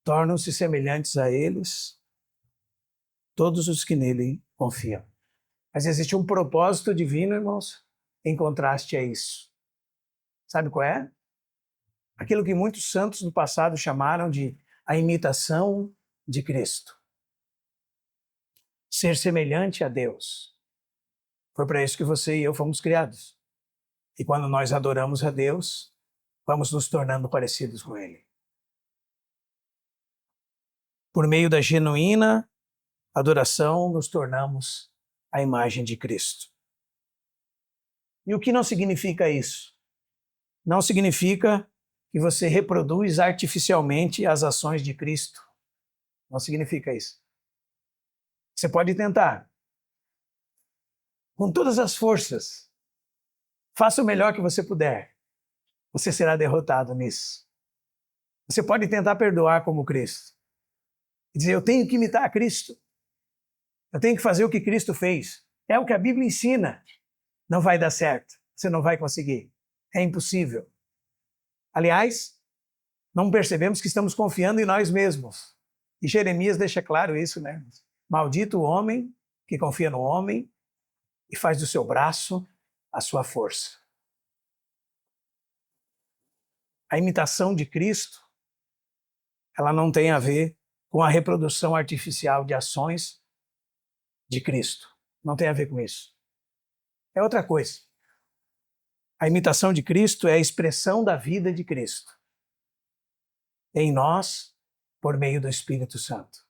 Tornam-se semelhantes a eles todos os que nele confiam. Mas existe um propósito divino, irmãos, em contraste a isso. Sabe qual é? Aquilo que muitos santos do passado chamaram de a imitação de Cristo. Ser semelhante a Deus. Foi para isso que você e eu fomos criados. E quando nós adoramos a Deus, vamos nos tornando parecidos com Ele. Por meio da genuína adoração, nos tornamos a imagem de Cristo. E o que não significa isso? Não significa que você reproduz artificialmente as ações de Cristo. Não significa isso. Você pode tentar. Com todas as forças. Faça o melhor que você puder. Você será derrotado nisso. Você pode tentar perdoar como Cristo. E dizer: eu tenho que imitar a Cristo. Eu tenho que fazer o que Cristo fez. É o que a Bíblia ensina. Não vai dar certo. Você não vai conseguir. É impossível. Aliás, não percebemos que estamos confiando em nós mesmos. E Jeremias deixa claro isso, né? Maldito o homem que confia no homem e faz do seu braço a sua força. A imitação de Cristo, ela não tem a ver com a reprodução artificial de ações de Cristo. Não tem a ver com isso. É outra coisa. A imitação de Cristo é a expressão da vida de Cristo em nós, por meio do Espírito Santo.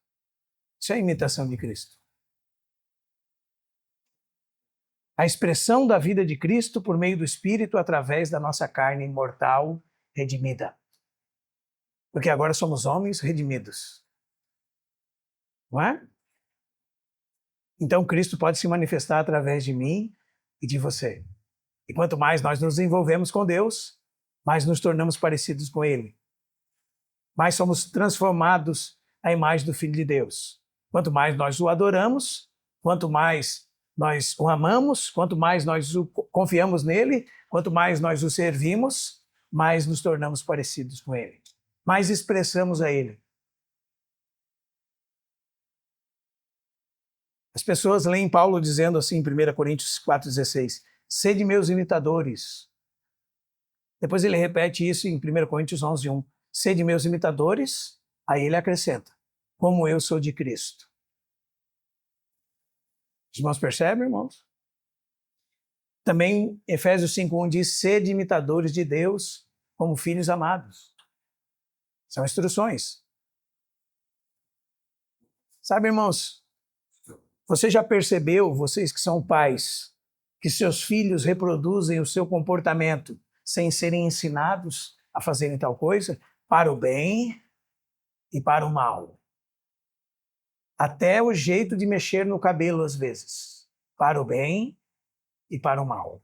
Isso é a imitação de Cristo. A expressão da vida de Cristo por meio do Espírito através da nossa carne mortal redimida. Porque agora somos homens redimidos. Não é? Então Cristo pode se manifestar através de mim e de você. E quanto mais nós nos envolvemos com Deus, mais nos tornamos parecidos com Ele. Mais somos transformados à imagem do Filho de Deus. Quanto mais nós o adoramos, quanto mais nós o amamos, quanto mais nós confiamos nele, quanto mais nós o servimos, mais nos tornamos parecidos com ele. Mais expressamos a ele. As pessoas leem Paulo dizendo assim em 1 Coríntios 4,16, sede meus imitadores. Depois ele repete isso em 1 Coríntios 11,1. Sede meus imitadores, aí ele acrescenta, como eu sou de Cristo. Os irmãos percebem, irmãos? Também Efésios 5,1 diz, sede imitadores de Deus como filhos amados. São instruções. Sabe, irmãos, você já percebeu, vocês que são pais, que seus filhos reproduzem o seu comportamento sem serem ensinados a fazerem tal coisa? Para o bem e para o mal. Até o jeito de mexer no cabelo, às vezes. Para o bem e para o mal.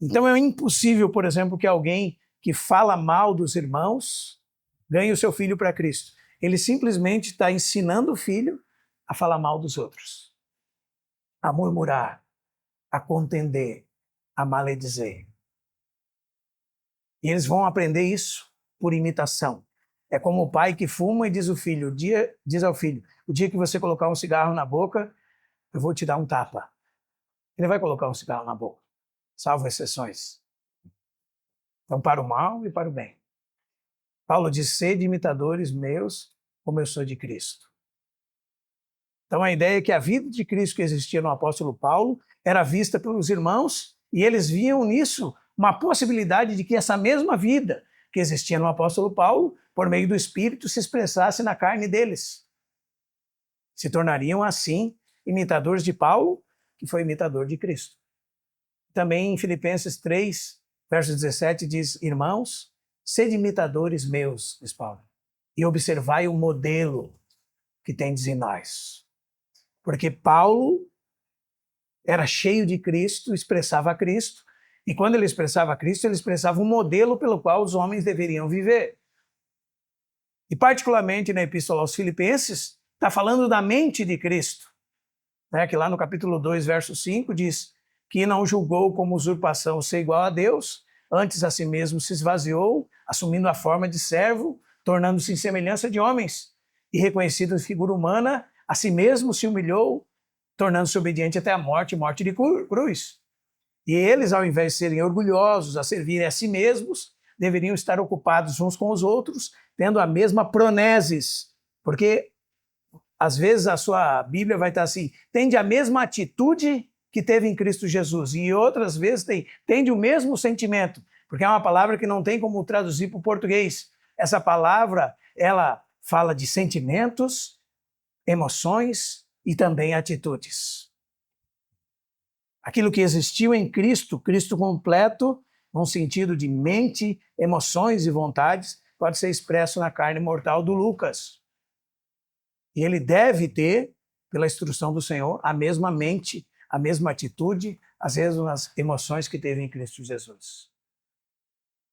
Então é impossível, por exemplo, que alguém que fala mal dos irmãos ganhe o seu filho para Cristo. Ele simplesmente está ensinando o filho a falar mal dos outros. A murmurar, a contender, a maledizer. E eles vão aprender isso por imitação. É como o pai que fuma e diz ao filho, o dia que você colocar um cigarro na boca, eu vou te dar um tapa. Ele vai colocar um cigarro na boca, salvo exceções. Então, para o mal e para o bem. Paulo diz, sede imitadores meus, como eu sou de Cristo. Então, a ideia é que a vida de Cristo que existia no apóstolo Paulo era vista pelos irmãos e eles viam nisso uma possibilidade de que essa mesma vida que existia no apóstolo Paulo, por meio do Espírito, se expressasse na carne deles. Se tornariam, assim, imitadores de Paulo, que foi imitador de Cristo. Também em Filipenses 3, verso 17, diz, irmãos, sede imitadores meus, diz Paulo, e observai o modelo que tendes em nós. Porque Paulo era cheio de Cristo, expressava Cristo, e quando ele expressava Cristo, ele expressava um modelo pelo qual os homens deveriam viver. E particularmente na Epístola aos Filipenses, está falando da mente de Cristo, né? Que lá no capítulo 2, verso 5, diz que não julgou como usurpação ser igual a Deus, antes a si mesmo se esvaziou, assumindo a forma de servo, tornando-se em semelhança de homens, e reconhecido em figura humana, a si mesmo se humilhou, tornando-se obediente até a morte, morte de cruz. E eles, ao invés de serem orgulhosos, a servirem a si mesmos, deveriam estar ocupados uns com os outros, tendo a mesma pronesis. Porque, às vezes, a sua Bíblia vai estar assim, tende a mesma atitude que teve em Cristo Jesus. E outras vezes tende o mesmo sentimento, porque é uma palavra que não tem como traduzir para o português. Essa palavra, ela fala de sentimentos, emoções e também atitudes. Aquilo que existiu em Cristo, Cristo completo, num sentido de mente, emoções e vontades, pode ser expresso na carne mortal do Lucas. E ele deve ter, pela instrução do Senhor, a mesma mente, a mesma atitude, as mesmas emoções que teve em Cristo Jesus.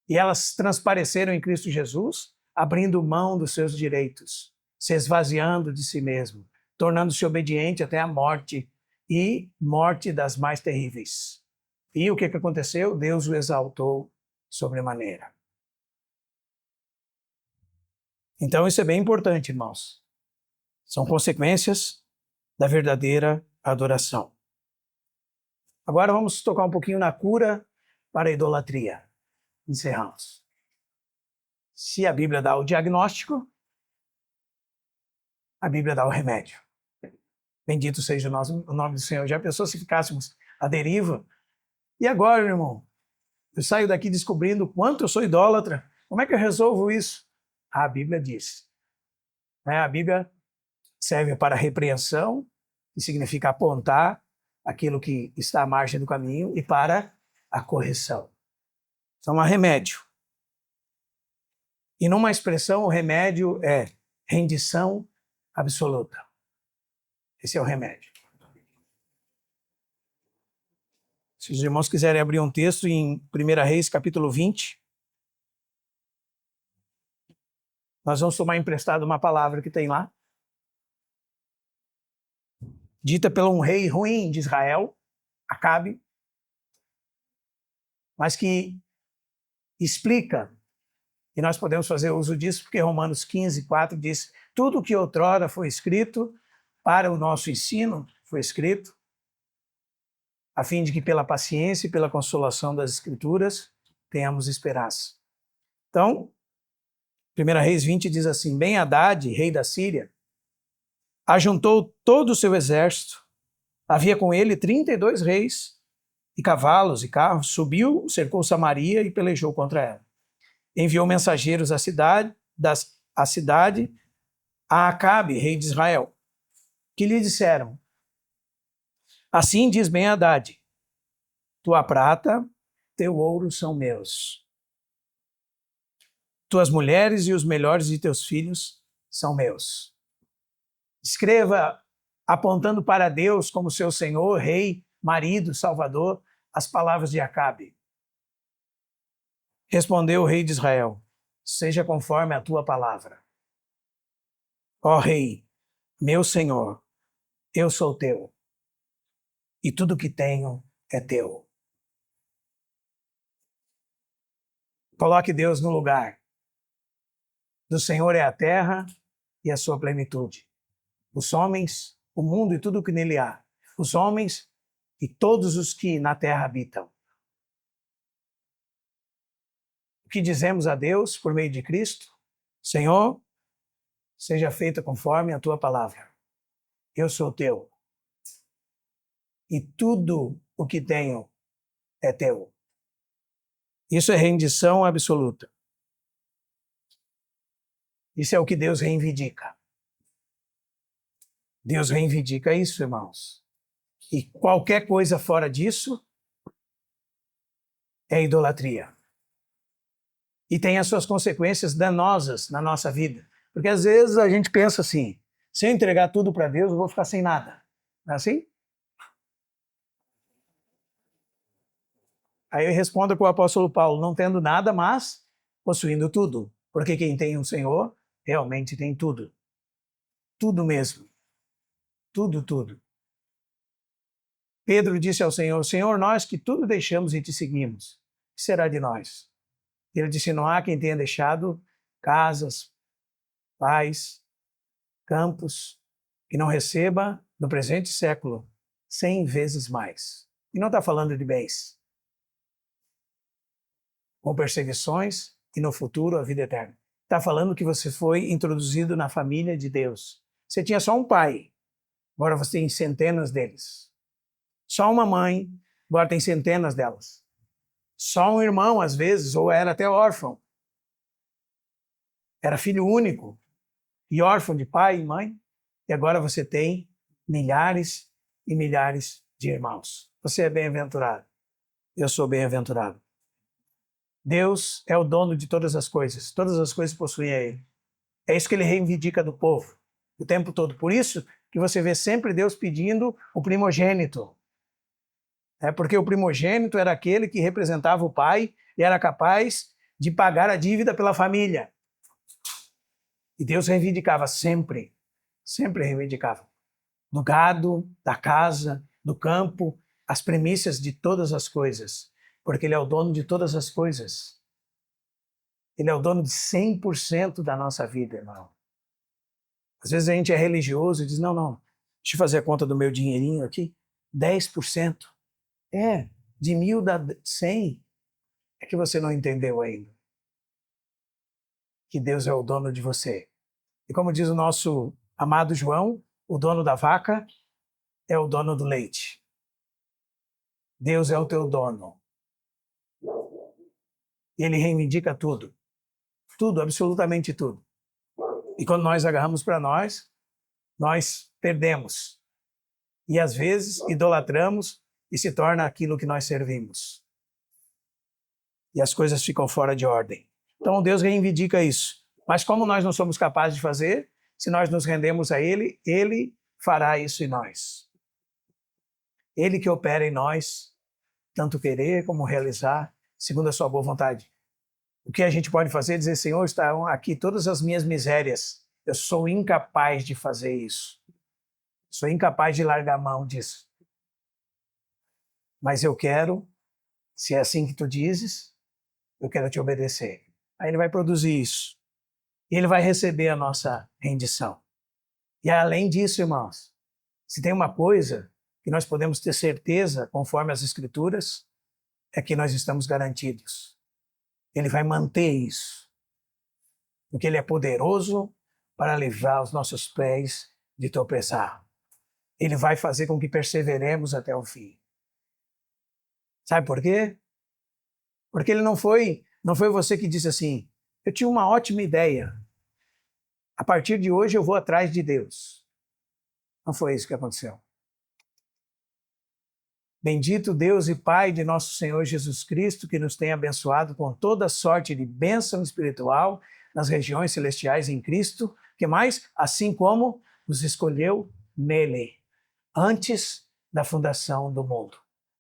E elas transpareceram em Cristo Jesus, abrindo mão dos seus direitos, se esvaziando de si mesmo, tornando-se obediente até a morte, e morte das mais terríveis. E o que aconteceu? Deus o exaltou sobremaneira. Então isso é bem importante, irmãos. São consequências da verdadeira adoração. Agora vamos tocar um pouquinho na cura para a idolatria. Encerramos. Se a Bíblia dá o diagnóstico, a Bíblia dá o remédio. Bendito seja o nome do Senhor. Já pensou se ficássemos à deriva? E agora, irmão? Eu saio daqui descobrindo o quanto eu sou idólatra. Como é que eu resolvo isso? A Bíblia diz. A Bíblia serve para repreensão, que significa apontar aquilo que está à margem do caminho, e para a correção. Então, há remédio. E numa expressão, o remédio é rendição absoluta. Esse é o remédio. Se os irmãos quiserem abrir um texto em 1 Reis, capítulo 20, nós vamos tomar emprestado uma palavra que tem lá, dita por um rei ruim de Israel, Acabe, mas que explica, e nós podemos fazer uso disso, porque Romanos 15, 4 diz: tudo o que outrora foi escrito para o nosso ensino, foi escrito a fim de que pela paciência e pela consolação das Escrituras tenhamos esperança. Então, 1 Reis 20 diz assim: Ben-Hadad, rei da Síria, ajuntou todo o seu exército, havia com ele 32 reis, e cavalos e carros, subiu, cercou Samaria e pelejou contra ela. Enviou mensageiros à cidade, a Acabe, rei de Israel, que lhe disseram: assim diz Ben-Hadad, tua prata, teu ouro são meus. Tuas mulheres e os melhores de teus filhos são meus. Escreva, apontando para Deus como seu Senhor, Rei, Marido, Salvador, as palavras de Acabe. Respondeu o rei de Israel: seja conforme a tua palavra. Ó Rei, meu Senhor, eu sou teu, e tudo que tenho é teu. Coloque Deus no lugar. Do Senhor é a terra e a sua plenitude. Os homens, o mundo e tudo o que nele há. Os homens e todos os que na terra habitam. O que dizemos a Deus por meio de Cristo? Senhor, seja feita conforme a tua palavra. Eu sou teu. E tudo o que tenho é teu. Isso é rendição absoluta. Isso é o que Deus reivindica. Deus reivindica isso, irmãos. E qualquer coisa fora disso é idolatria. E tem as suas consequências danosas na nossa vida. Porque às vezes a gente pensa assim: se eu entregar tudo para Deus, eu vou ficar sem nada. Não é assim? Aí eu respondo com o apóstolo Paulo: não tendo nada, mas possuindo tudo. Porque quem tem um Senhor, realmente tem tudo. Tudo mesmo. Tudo, tudo. Pedro disse ao Senhor: Senhor, nós que tudo deixamos e te seguimos, o que será de nós? Ele disse: não há quem tenha deixado casas, pais, campos, que não receba no presente século 100 vezes mais. E não está falando de bens, com perseguições e no futuro a vida eterna. Está falando que você foi introduzido na família de Deus. Você tinha só um pai, agora você tem centenas deles. Só uma mãe, agora tem centenas delas. Só um irmão, às vezes, ou era até órfão. Era filho único e órfão de pai e mãe. E agora você tem milhares e milhares de irmãos. Você é bem-aventurado. Eu sou bem-aventurado. Deus é o dono de todas as coisas possuem a Ele. É isso que Ele reivindica do povo o tempo todo. Por isso que você vê sempre Deus pedindo o primogênito. Porque o primogênito era aquele que representava o pai e era capaz de pagar a dívida pela família. E Deus reivindicava sempre reivindicava. Do gado, da casa, do campo, as premissas de todas as coisas. Porque Ele é o dono de todas as coisas. Ele é o dono de 100% da nossa vida, irmão. Às vezes a gente é religioso e diz: não, deixa eu fazer a conta do meu dinheirinho aqui. 10%. De 1.000 dá 100. É que você não entendeu ainda. Que Deus é o dono de você. E como diz o nosso amado João, o dono da vaca é o dono do leite. Deus é o teu dono. Ele reivindica tudo. Tudo, absolutamente tudo. E quando nós agarramos para nós perdemos. E às vezes idolatramos e se torna aquilo que nós servimos. E as coisas ficam fora de ordem. Então Deus reivindica isso. Mas como nós não somos capazes de fazer, se nós nos rendemos a Ele, Ele fará isso em nós. Ele que opera em nós, tanto querer como realizar, segundo a sua boa vontade. O que a gente pode fazer é dizer, Senhor, estão aqui todas as minhas misérias. Eu sou incapaz de fazer isso. Sou incapaz de largar a mão disso. Mas eu quero, se é assim que tu dizes, eu quero te obedecer. Aí ele vai produzir isso. E ele vai receber a nossa rendição. E além disso, irmãos, se tem uma coisa que nós podemos ter certeza, conforme as Escrituras, é que nós estamos garantidos. Ele vai manter isso. Porque ele é poderoso para livrar os nossos pés de tropeçar. Ele vai fazer com que perseveremos até o fim. Sabe por quê? Porque ele não foi você que disse assim, eu tinha uma ótima ideia. A partir de hoje eu vou atrás de Deus. Não foi isso que aconteceu. Bendito Deus e Pai de nosso Senhor Jesus Cristo, que nos tem abençoado com toda sorte de bênção espiritual nas regiões celestiais em Cristo, que mais? Assim como nos escolheu nele, antes da fundação do mundo.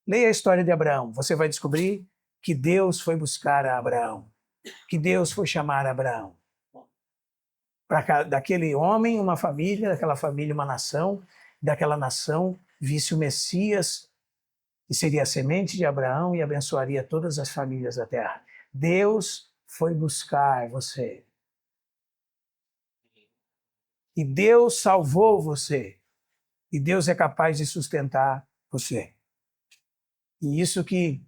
Leia a história de Abraão, você vai descobrir que Deus foi buscar a Abraão, que Deus foi chamar Abraão. Para daquele homem, uma família, daquela família, uma nação, daquela nação, visse o Messias, que seria a semente de Abraão e abençoaria todas as famílias da terra. Deus foi buscar você. E Deus salvou você. E Deus é capaz de sustentar você. E isso que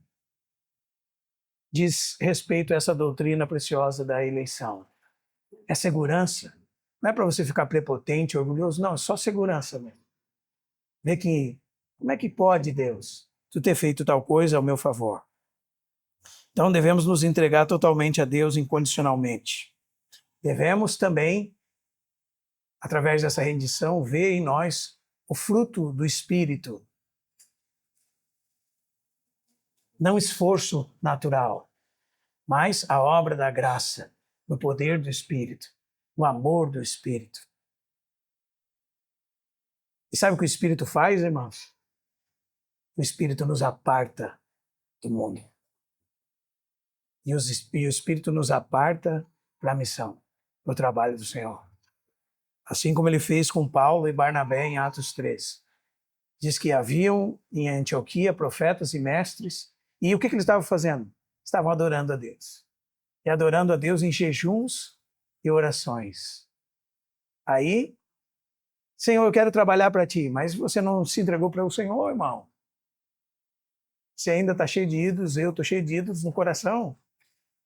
diz respeito a essa doutrina preciosa da eleição. É segurança. Não é para você ficar prepotente, orgulhoso, não, é só segurança mesmo. Ver que, como é que pode, Deus, tu ter feito tal coisa ao meu favor? Então devemos nos entregar totalmente a Deus incondicionalmente. Devemos também, através dessa rendição, ver em nós o fruto do Espírito. Não esforço natural, mas a obra da graça, no poder do Espírito, no amor do Espírito. E sabe o que o Espírito faz, irmãos? O Espírito nos aparta do mundo. E o Espírito nos aparta para a missão, para o trabalho do Senhor. Assim como ele fez com Paulo e Barnabé em Atos 3. Diz que haviam em Antioquia profetas e mestres. E o que eles estavam fazendo? Estavam adorando a Deus. E adorando a Deus em jejuns e orações. Aí, Senhor, eu quero trabalhar para ti, mas você não se entregou para o Senhor, irmão. Você ainda está cheio de ídolos, eu estou cheio de ídolos no coração.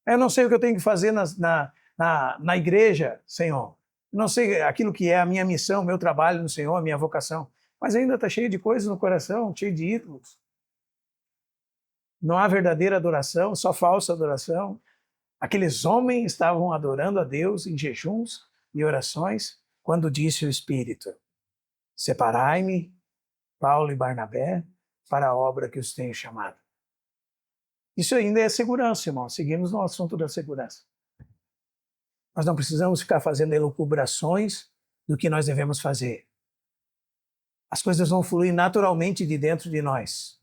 Eu não sei o que eu tenho que fazer na igreja, Senhor. Eu não sei aquilo que é a minha missão, meu trabalho no Senhor, a minha vocação. Mas ainda está cheio de coisas no coração, cheio de ídolos. Não há verdadeira adoração, só falsa adoração. Aqueles homens estavam adorando a Deus em jejuns e orações, quando disse o Espírito: separai-me, Paulo e Barnabé, para a obra que os tenho chamado. Isso ainda é segurança, irmão. Seguimos no assunto da segurança. Nós não precisamos ficar fazendo elucubrações do que nós devemos fazer. As coisas vão fluir naturalmente de dentro de nós.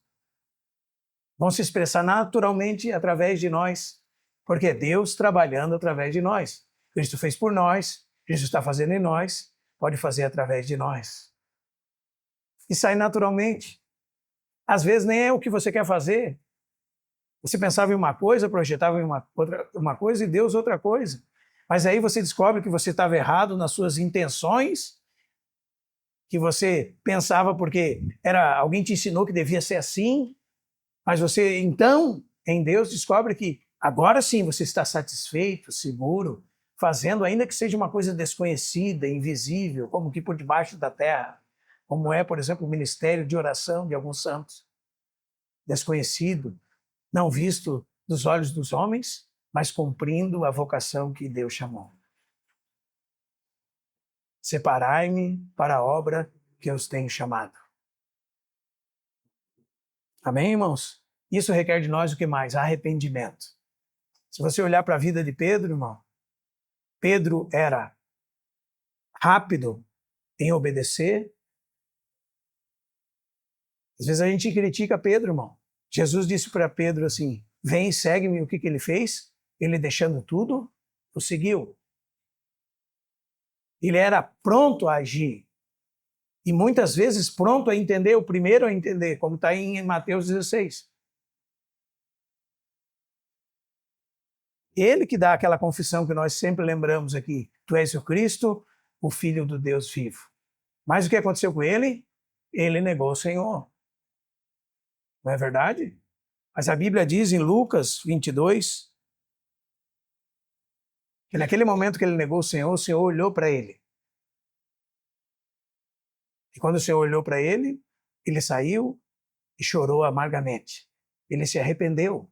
Vão se expressar naturalmente através de nós, porque é Deus trabalhando através de nós. Cristo fez por nós, Cristo está fazendo em nós, pode fazer através de nós. E sai naturalmente. Às vezes nem é o que você quer fazer. Você pensava em uma coisa, projetava em uma coisa e Deus outra coisa. Mas aí você descobre que você estava errado nas suas intenções, que você pensava porque alguém te ensinou que devia ser assim, mas você então, em Deus, descobre que agora sim você está satisfeito, seguro, fazendo ainda que seja uma coisa desconhecida, invisível, como que por debaixo da terra. como é, por exemplo, o ministério de oração de alguns santos, desconhecido, não visto dos olhos dos homens, mas cumprindo a vocação que Deus chamou. Separai-me para a obra que eu os tenho chamado. Amém, irmãos? Isso requer de nós o que mais? Arrependimento. Se você olhar para a vida de Pedro, irmão, Pedro era rápido em obedecer. Às vezes a gente critica Pedro, irmão. Jesus disse para Pedro assim, vem e segue-me. O que ele fez? Ele, deixando tudo, o seguiu. Ele era pronto a agir. E muitas vezes pronto a entender, o primeiro a entender, como está em Mateus 16. Ele que dá aquela confissão que nós sempre lembramos aqui. Tu és o Cristo, o Filho do Deus vivo. Mas o que aconteceu com ele? Ele negou o Senhor. Não é verdade? Mas a Bíblia diz em Lucas 22 que naquele momento que ele negou o Senhor olhou para ele. E quando o Senhor olhou para ele, ele saiu e chorou amargamente. Ele se arrependeu.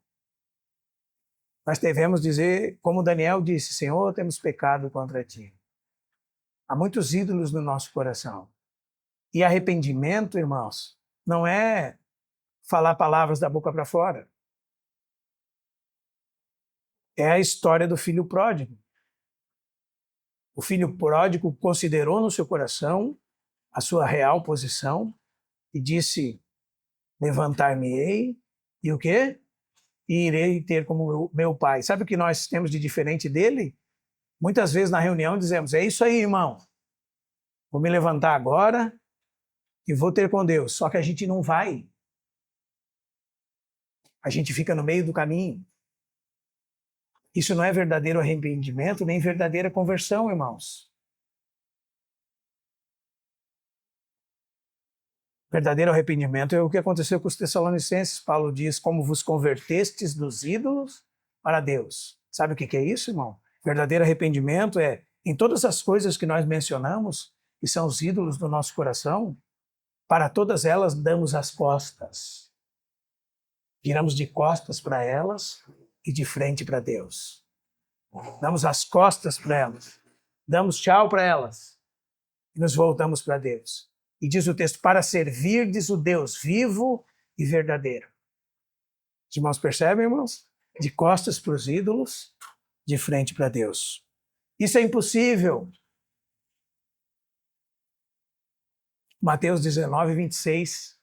Nós devemos dizer, como Daniel disse, Senhor, temos pecado contra ti. Há muitos ídolos no nosso coração. E arrependimento, irmãos, não é falar palavras da boca para fora. É a história do filho pródigo. O filho pródigo considerou no seu coração a sua real posição e disse, levantar-me-ei e o quê? E irei ter como meu pai. Sabe o que nós temos de diferente dele? Muitas vezes na reunião dizemos, é isso aí, irmão. Vou me levantar agora e vou ter com Deus. Só que a gente não vai. A gente fica no meio do caminho. Isso não é verdadeiro arrependimento, nem verdadeira conversão, irmãos. Verdadeiro arrependimento é o que aconteceu com os Tessalonicenses. Paulo diz, como vos convertestes dos ídolos para Deus. Sabe o que é isso, irmão? Verdadeiro arrependimento é, em todas as coisas que nós mencionamos, que são os ídolos do nosso coração, para todas elas damos as costas. Viramos de costas para elas e de frente para Deus. Damos as costas para elas. Damos tchau para elas. E nos voltamos para Deus. E diz o texto, para servirdes o Deus vivo e verdadeiro. Os irmãos percebem, irmãos? De costas para os ídolos, de frente para Deus. Isso é impossível. Mateus 19, 26.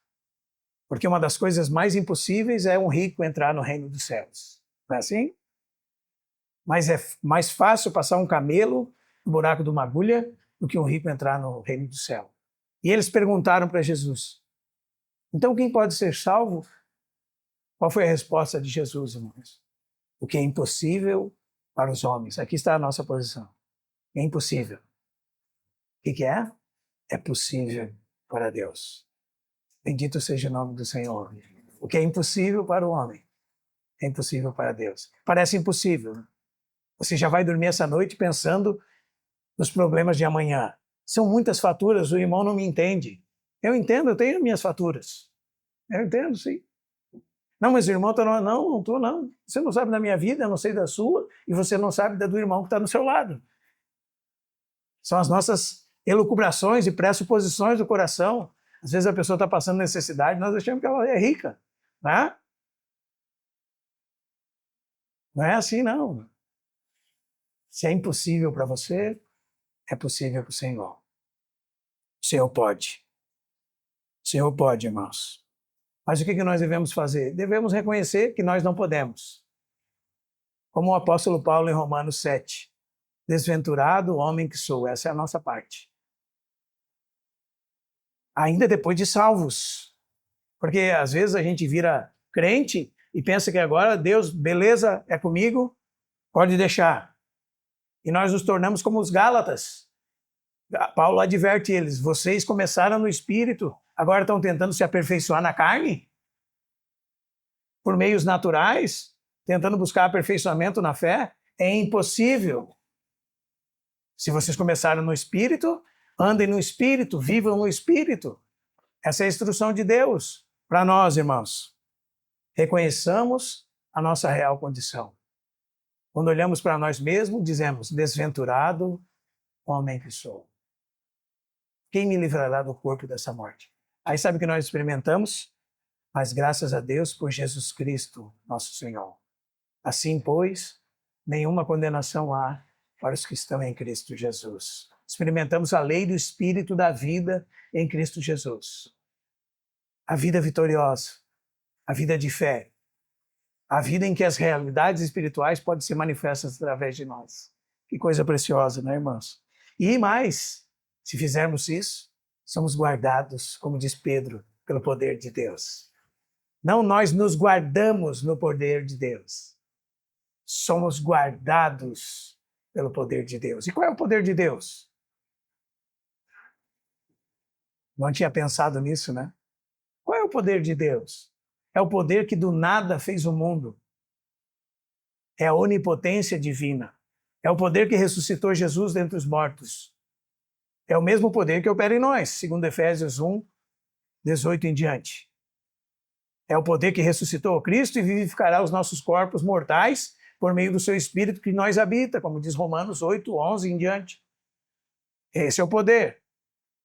Porque uma das coisas mais impossíveis é um rico entrar no reino dos céus. Não é assim? Mas é mais fácil passar um camelo no buraco de uma agulha do que um rico entrar no reino do céu. E eles perguntaram para Jesus, então quem pode ser salvo? Qual foi a resposta de Jesus, irmãos? O que é impossível para os homens. Aqui está a nossa posição. É impossível. O que é? É possível para Deus. Bendito seja o nome do Senhor. O que é impossível para o homem, é impossível para Deus. Parece impossível. Né? Você já vai dormir essa noite pensando nos problemas de amanhã. São muitas faturas, o irmão não me entende. Eu entendo, eu tenho minhas faturas. Eu entendo, sim. Não, mas o irmão está... Não estou, não. Você não sabe da minha vida, eu não sei da sua, e você não sabe da do irmão que está no seu lado. São as nossas elucubrações e pressuposições do coração. Às vezes a pessoa está passando necessidade, nós achamos que ela é rica. Né? Não é assim, não. Se é impossível para você, é possível para o Senhor. O Senhor pode. O Senhor pode, irmãos. Mas o que nós devemos fazer? Devemos reconhecer que nós não podemos. Como o apóstolo Paulo em Romanos 7. Desventurado homem que sou. Essa é a nossa parte. Ainda depois de salvos. Porque às vezes a gente vira crente e pensa que agora Deus, beleza, é comigo, pode deixar. E nós nos tornamos como os Gálatas. Paulo adverte eles, vocês começaram no Espírito, agora estão tentando se aperfeiçoar na carne? Por meios naturais? Tentando buscar aperfeiçoamento na fé? É impossível. Se vocês começaram no Espírito, Andem no Espírito, vivam no Espírito. Essa é a instrução de Deus para nós, irmãos. Reconheçamos a nossa real condição. Quando olhamos para nós mesmos, dizemos, desventurado homem que sou. Quem me livrará do corpo dessa morte? Aí sabe o que nós experimentamos? Mas graças a Deus por Jesus Cristo, nosso Senhor. Assim, pois, nenhuma condenação há para os que estão em Cristo Jesus. Experimentamos a lei do Espírito da vida em Cristo Jesus. A vida vitoriosa, a vida de fé, a vida em que as realidades espirituais podem ser manifestas através de nós. Que coisa preciosa, né, irmãos? E mais, se fizermos isso, somos guardados, como diz Pedro, pelo poder de Deus. Não nós nos guardamos no poder de Deus. Somos guardados pelo poder de Deus. E qual é o poder de Deus? Não tinha pensado nisso, né? Qual é o poder de Deus? É o poder que do nada fez o mundo. É a onipotência divina. É o poder que ressuscitou Jesus dentre os mortos. É o mesmo poder que opera em nós, segundo Efésios 1, 18 em diante. É o poder que ressuscitou Cristo e vivificará os nossos corpos mortais por meio do seu Espírito que nós habita, como diz Romanos 8, 11 em diante. Esse é o poder.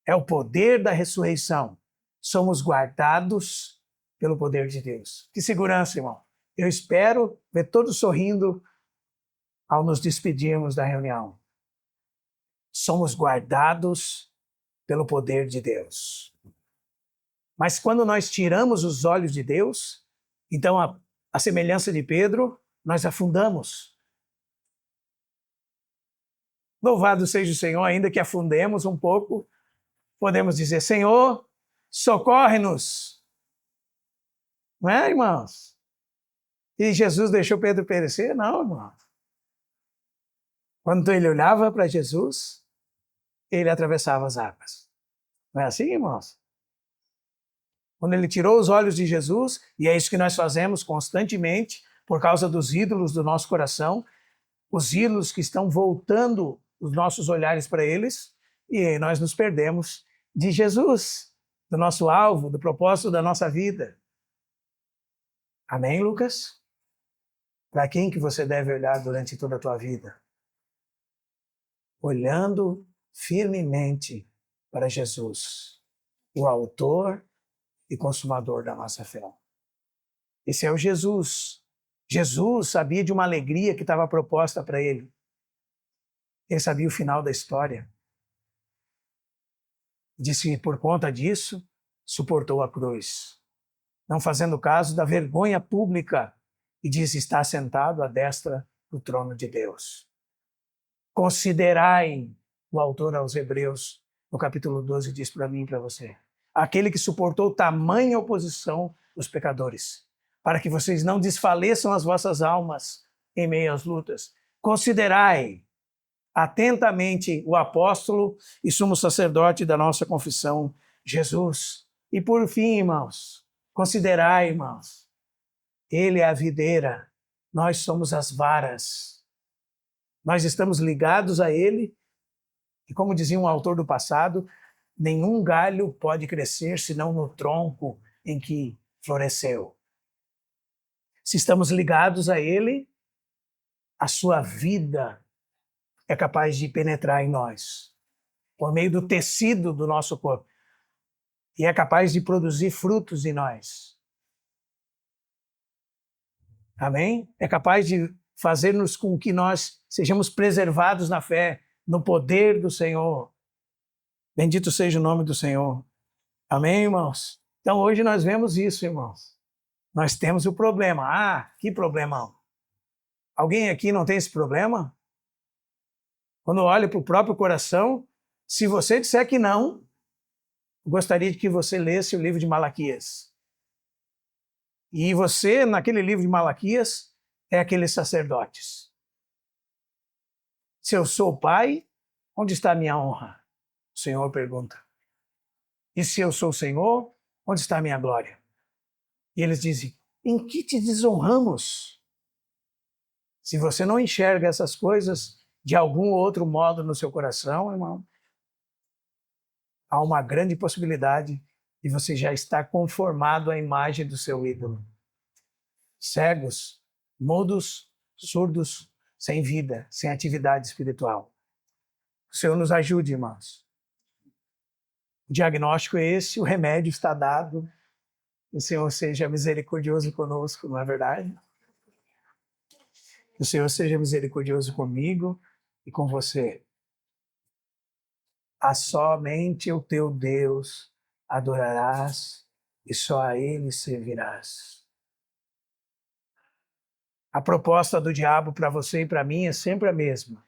É o poder da ressurreição. Somos guardados pelo poder de Deus. Que segurança, irmão. Eu espero ver todos sorrindo ao nos despedirmos da reunião. Somos guardados pelo poder de Deus. Mas quando nós tiramos os olhos de Deus, então, a semelhança de Pedro, nós afundamos. Louvado seja o Senhor, ainda que afundemos um pouco, podemos dizer, Senhor, socorre-nos. Não é, irmãos? E Jesus deixou Pedro perecer? Não, irmãos. Quando ele olhava para Jesus, ele atravessava as águas. Não é assim, irmãos? Quando ele tirou os olhos de Jesus, e é isso que nós fazemos constantemente, por causa dos ídolos do nosso coração, os ídolos que estão voltando os nossos olhares para eles, e nós nos perdemos de Jesus, do nosso alvo, do propósito da nossa vida. Amém, Lucas? Para quem que você deve olhar durante toda a tua vida? Olhando firmemente para Jesus, o autor e consumador da nossa fé. Esse é o Jesus. Jesus sabia de uma alegria que estava proposta para ele. Ele sabia o final da história. Disse que por conta disso, suportou a cruz, não fazendo caso da vergonha pública, e diz, está sentado à destra do trono de Deus. Considerai, o autor aos Hebreus, no capítulo 12, diz para mim e para você, aquele que suportou tamanha oposição dos pecadores, para que vocês não desfaleçam as vossas almas em meio às lutas. Considerai atentamente o apóstolo e sumo sacerdote da nossa confissão, Jesus. E por fim, irmãos, considerai, irmãos, ele é a videira, nós somos as varas. Nós estamos ligados a ele, e como dizia um autor do passado, nenhum galho pode crescer senão no tronco em que floresceu. Se estamos ligados a ele, a sua vida é capaz de penetrar em nós, por meio do tecido do nosso corpo, e é capaz de produzir frutos em nós. Amém? É capaz de fazer-nos com que nós sejamos preservados na fé, no poder do Senhor. Bendito seja o nome do Senhor. Amém, irmãos? Então hoje nós vemos isso, irmãos. Nós temos o problema. Ah, que problemão. Alguém aqui não tem esse problema? Quando olha para o próprio coração, se você disser que não, gostaria de que você lesse o livro de Malaquias. E você, naquele livro de Malaquias, é aqueles sacerdotes. Se eu sou pai, onde está a minha honra? O Senhor pergunta. E se eu sou o Senhor, onde está a minha glória? E eles dizem, em que te desonramos? Se você não enxerga essas coisas de algum outro modo no seu coração, irmão, há uma grande possibilidade de você já estar conformado à imagem do seu ídolo. Cegos, mudos, surdos, sem vida, sem atividade espiritual. O Senhor nos ajude, irmãos. O diagnóstico é esse, o remédio está dado. Que o Senhor seja misericordioso conosco, não é verdade? Que o Senhor seja misericordioso comigo e com você. A somente o teu Deus adorarás e só a Ele servirás. A proposta do diabo para você e para mim é sempre a mesma.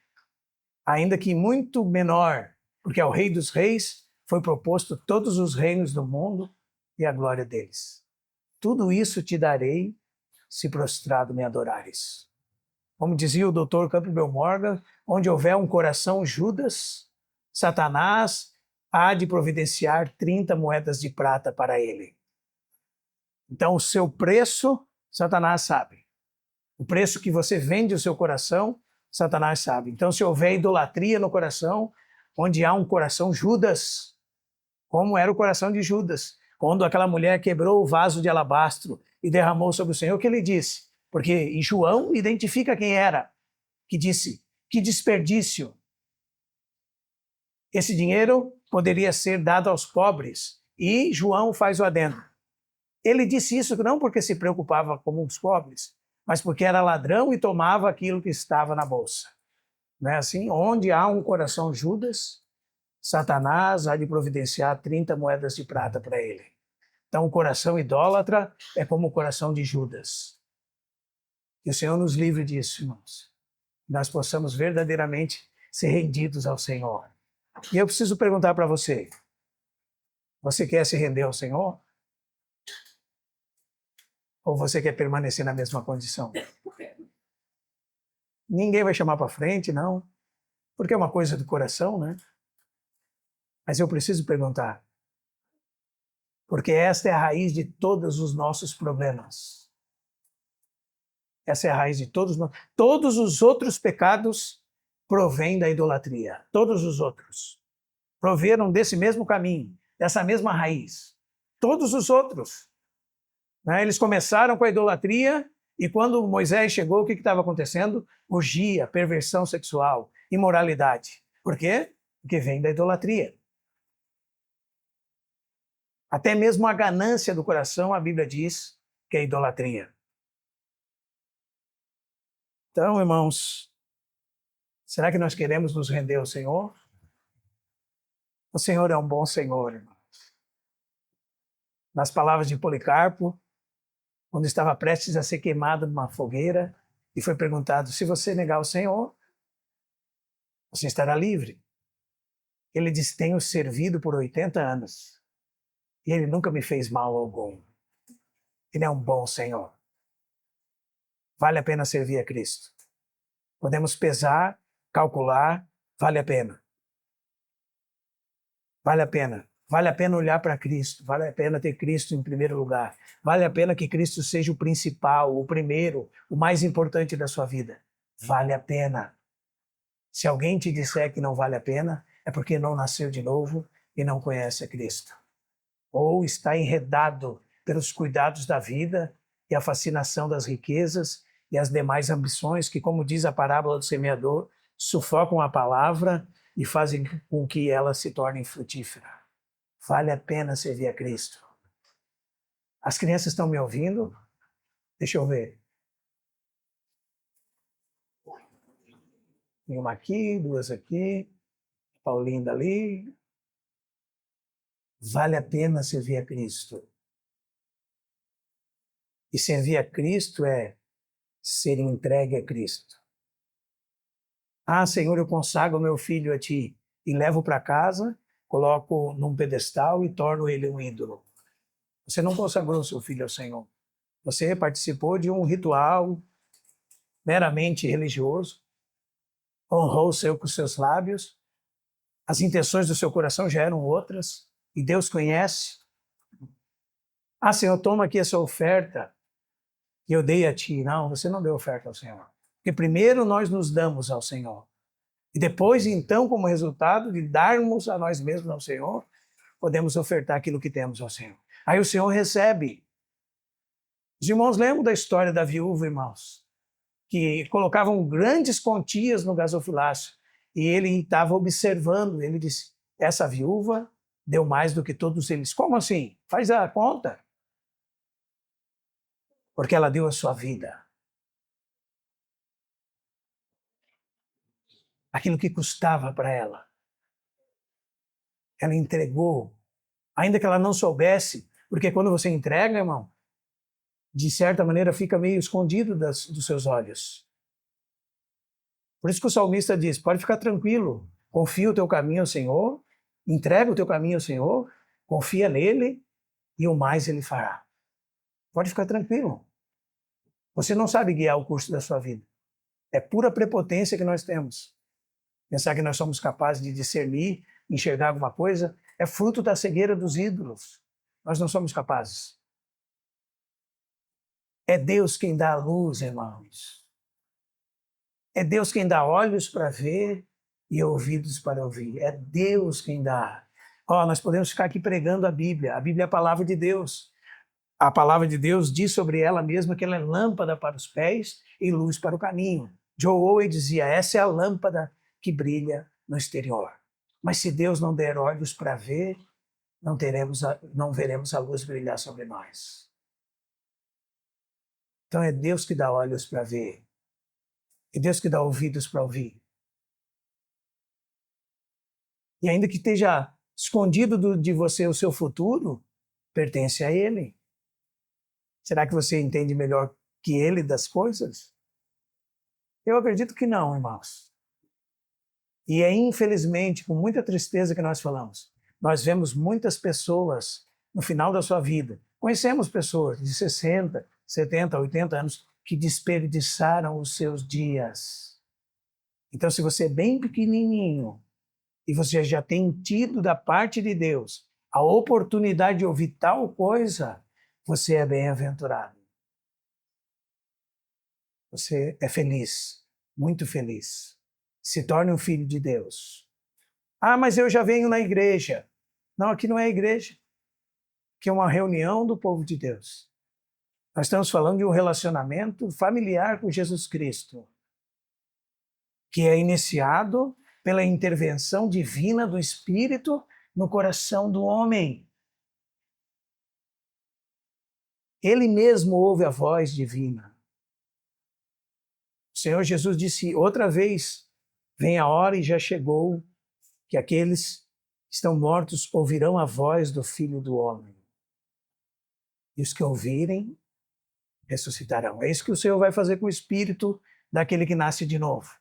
Ainda que muito menor, porque ao Rei dos Reis foi proposto todos os reinos do mundo e a glória deles. Tudo isso te darei se prostrado me adorares. Como dizia o Dr. Campbell Morgan, onde houver um coração Judas, Satanás há de providenciar 30 moedas de prata para ele. Então o seu preço, Satanás sabe. O preço que você vende o seu coração, Satanás sabe. Então se houver idolatria no coração, onde há um coração Judas, como era o coração de Judas, quando aquela mulher quebrou o vaso de alabastro e derramou sobre o Senhor, o que ele disse? Porque João identifica quem era, que disse, que desperdício. Esse dinheiro poderia ser dado aos pobres. E João faz o adendo. Ele disse isso não porque se preocupava com os pobres, mas porque era ladrão e tomava aquilo que estava na bolsa. Não é assim? Onde há um coração Judas, Satanás há de providenciar 30 moedas de prata para ele. Então o coração idólatra é como o coração de Judas. Que o Senhor nos livre disso, irmãos. Que nós possamos verdadeiramente ser rendidos ao Senhor. E eu preciso perguntar para você, você quer se render ao Senhor? Ou você quer permanecer na mesma condição? Ninguém vai chamar para frente, não. Porque é uma coisa do coração, né? Mas eu preciso perguntar. Porque esta é a raiz de todos os nossos problemas. Essa é a raiz de todos nós. Todos os outros pecados provêm da idolatria. Todos os outros proveram desse mesmo caminho, dessa mesma raiz. Todos os outros. Né? Eles começaram com a idolatria e quando Moisés chegou, o que estava acontecendo? Orgia, perversão sexual, imoralidade. Por quê? Porque vem da idolatria. Até mesmo a ganância do coração, a Bíblia diz que é idolatria. Então, irmãos, será que nós queremos nos render ao Senhor? O Senhor é um bom Senhor, irmãos. Nas palavras de Policarpo, quando estava prestes a ser queimado numa fogueira, e foi perguntado, se você negar o Senhor, você estará livre. Ele disse, tenho servido por 80 anos, e Ele nunca me fez mal algum. Ele é um bom Senhor. Vale a pena servir a Cristo. Podemos pesar, calcular, vale a pena. Vale a pena. Vale a pena olhar para Cristo. Vale a pena ter Cristo em primeiro lugar. Vale a pena que Cristo seja o principal, o primeiro, o mais importante da sua vida. Vale a pena. Se alguém te disser que não vale a pena, é porque não nasceu de novo e não conhece a Cristo. Ou está enredado pelos cuidados da vida e a fascinação das riquezas e as demais ambições que, como diz a parábola do semeador, sufocam a palavra e fazem com que ela se torne frutífera. Vale a pena servir a Cristo. As crianças estão me ouvindo? Deixa eu ver. Tem uma aqui, duas aqui, Paulinho dali. Vale a pena servir a Cristo. E servir a Cristo é ser entregue a Cristo. Ah, Senhor, eu consagro meu filho a Ti e levo para casa, coloco num pedestal e torno ele um ídolo. Você não consagrou seu filho ao Senhor. Você participou de um ritual meramente religioso, honrou o Senhor com seus lábios, as intenções do seu coração já eram outras, e Deus conhece. Ah, Senhor, toma aqui essa oferta que eu dei a Ti. Não, você não deu oferta ao Senhor. Porque primeiro nós nos damos ao Senhor. E depois, então, como resultado de darmos a nós mesmos ao Senhor, podemos ofertar aquilo que temos ao Senhor. Aí o Senhor recebe. Os irmãos lembram da história da viúva, irmãos? Que colocavam grandes quantias no gasofilácio. E ele estava observando. Ele disse, essa viúva deu mais do que todos eles. Como assim? Faz a conta. Porque ela deu a sua vida. Aquilo que custava para ela. Ela entregou. Ainda que ela não soubesse. Porque quando você entrega, irmão, de certa maneira fica meio escondido dos seus olhos. Por isso que o salmista diz, pode ficar tranquilo, confia o teu caminho ao Senhor, entrega o teu caminho ao Senhor, confia nele e o mais ele fará. Pode ficar tranquilo. Você não sabe guiar o curso da sua vida. É pura prepotência que nós temos. Pensar que nós somos capazes de discernir, enxergar alguma coisa, é fruto da cegueira dos ídolos. Nós não somos capazes. É Deus quem dá a luz, irmãos. É Deus quem dá olhos para ver e ouvidos para ouvir. É Deus quem dá. Nós podemos ficar aqui pregando a Bíblia. A Bíblia é a palavra de Deus. A palavra de Deus diz sobre ela mesma que ela é lâmpada para os pés e luz para o caminho. Joe Owen dizia, essa é a lâmpada que brilha no exterior. Mas se Deus não der olhos para ver, não veremos a luz brilhar sobre nós. Então é Deus que dá olhos para ver. É Deus que dá ouvidos para ouvir. E ainda que esteja escondido de você o seu futuro, pertence a Ele. Será que você entende melhor que Ele das coisas? Eu acredito que não, irmãos. E é infelizmente, com muita tristeza que nós falamos. Nós vemos muitas pessoas no final da sua vida. Conhecemos pessoas de 60, 70, 80 anos que desperdiçaram os seus dias. Então, se você é bem pequenininho e você já tem tido da parte de Deus a oportunidade de ouvir tal coisa, você é bem-aventurado. Você é feliz, muito feliz. Se torne um filho de Deus. Mas eu já venho na igreja. Não, aqui não é igreja. Aqui é uma reunião do povo de Deus. Nós estamos falando de um relacionamento familiar com Jesus Cristo, que é iniciado pela intervenção divina do Espírito no coração do homem. Ele mesmo ouve a voz divina. O Senhor Jesus disse outra vez, vem a hora e já chegou, que aqueles que estão mortos ouvirão a voz do Filho do Homem. E os que ouvirem, ressuscitarão. É isso que o Senhor vai fazer com o espírito daquele que nasce de novo.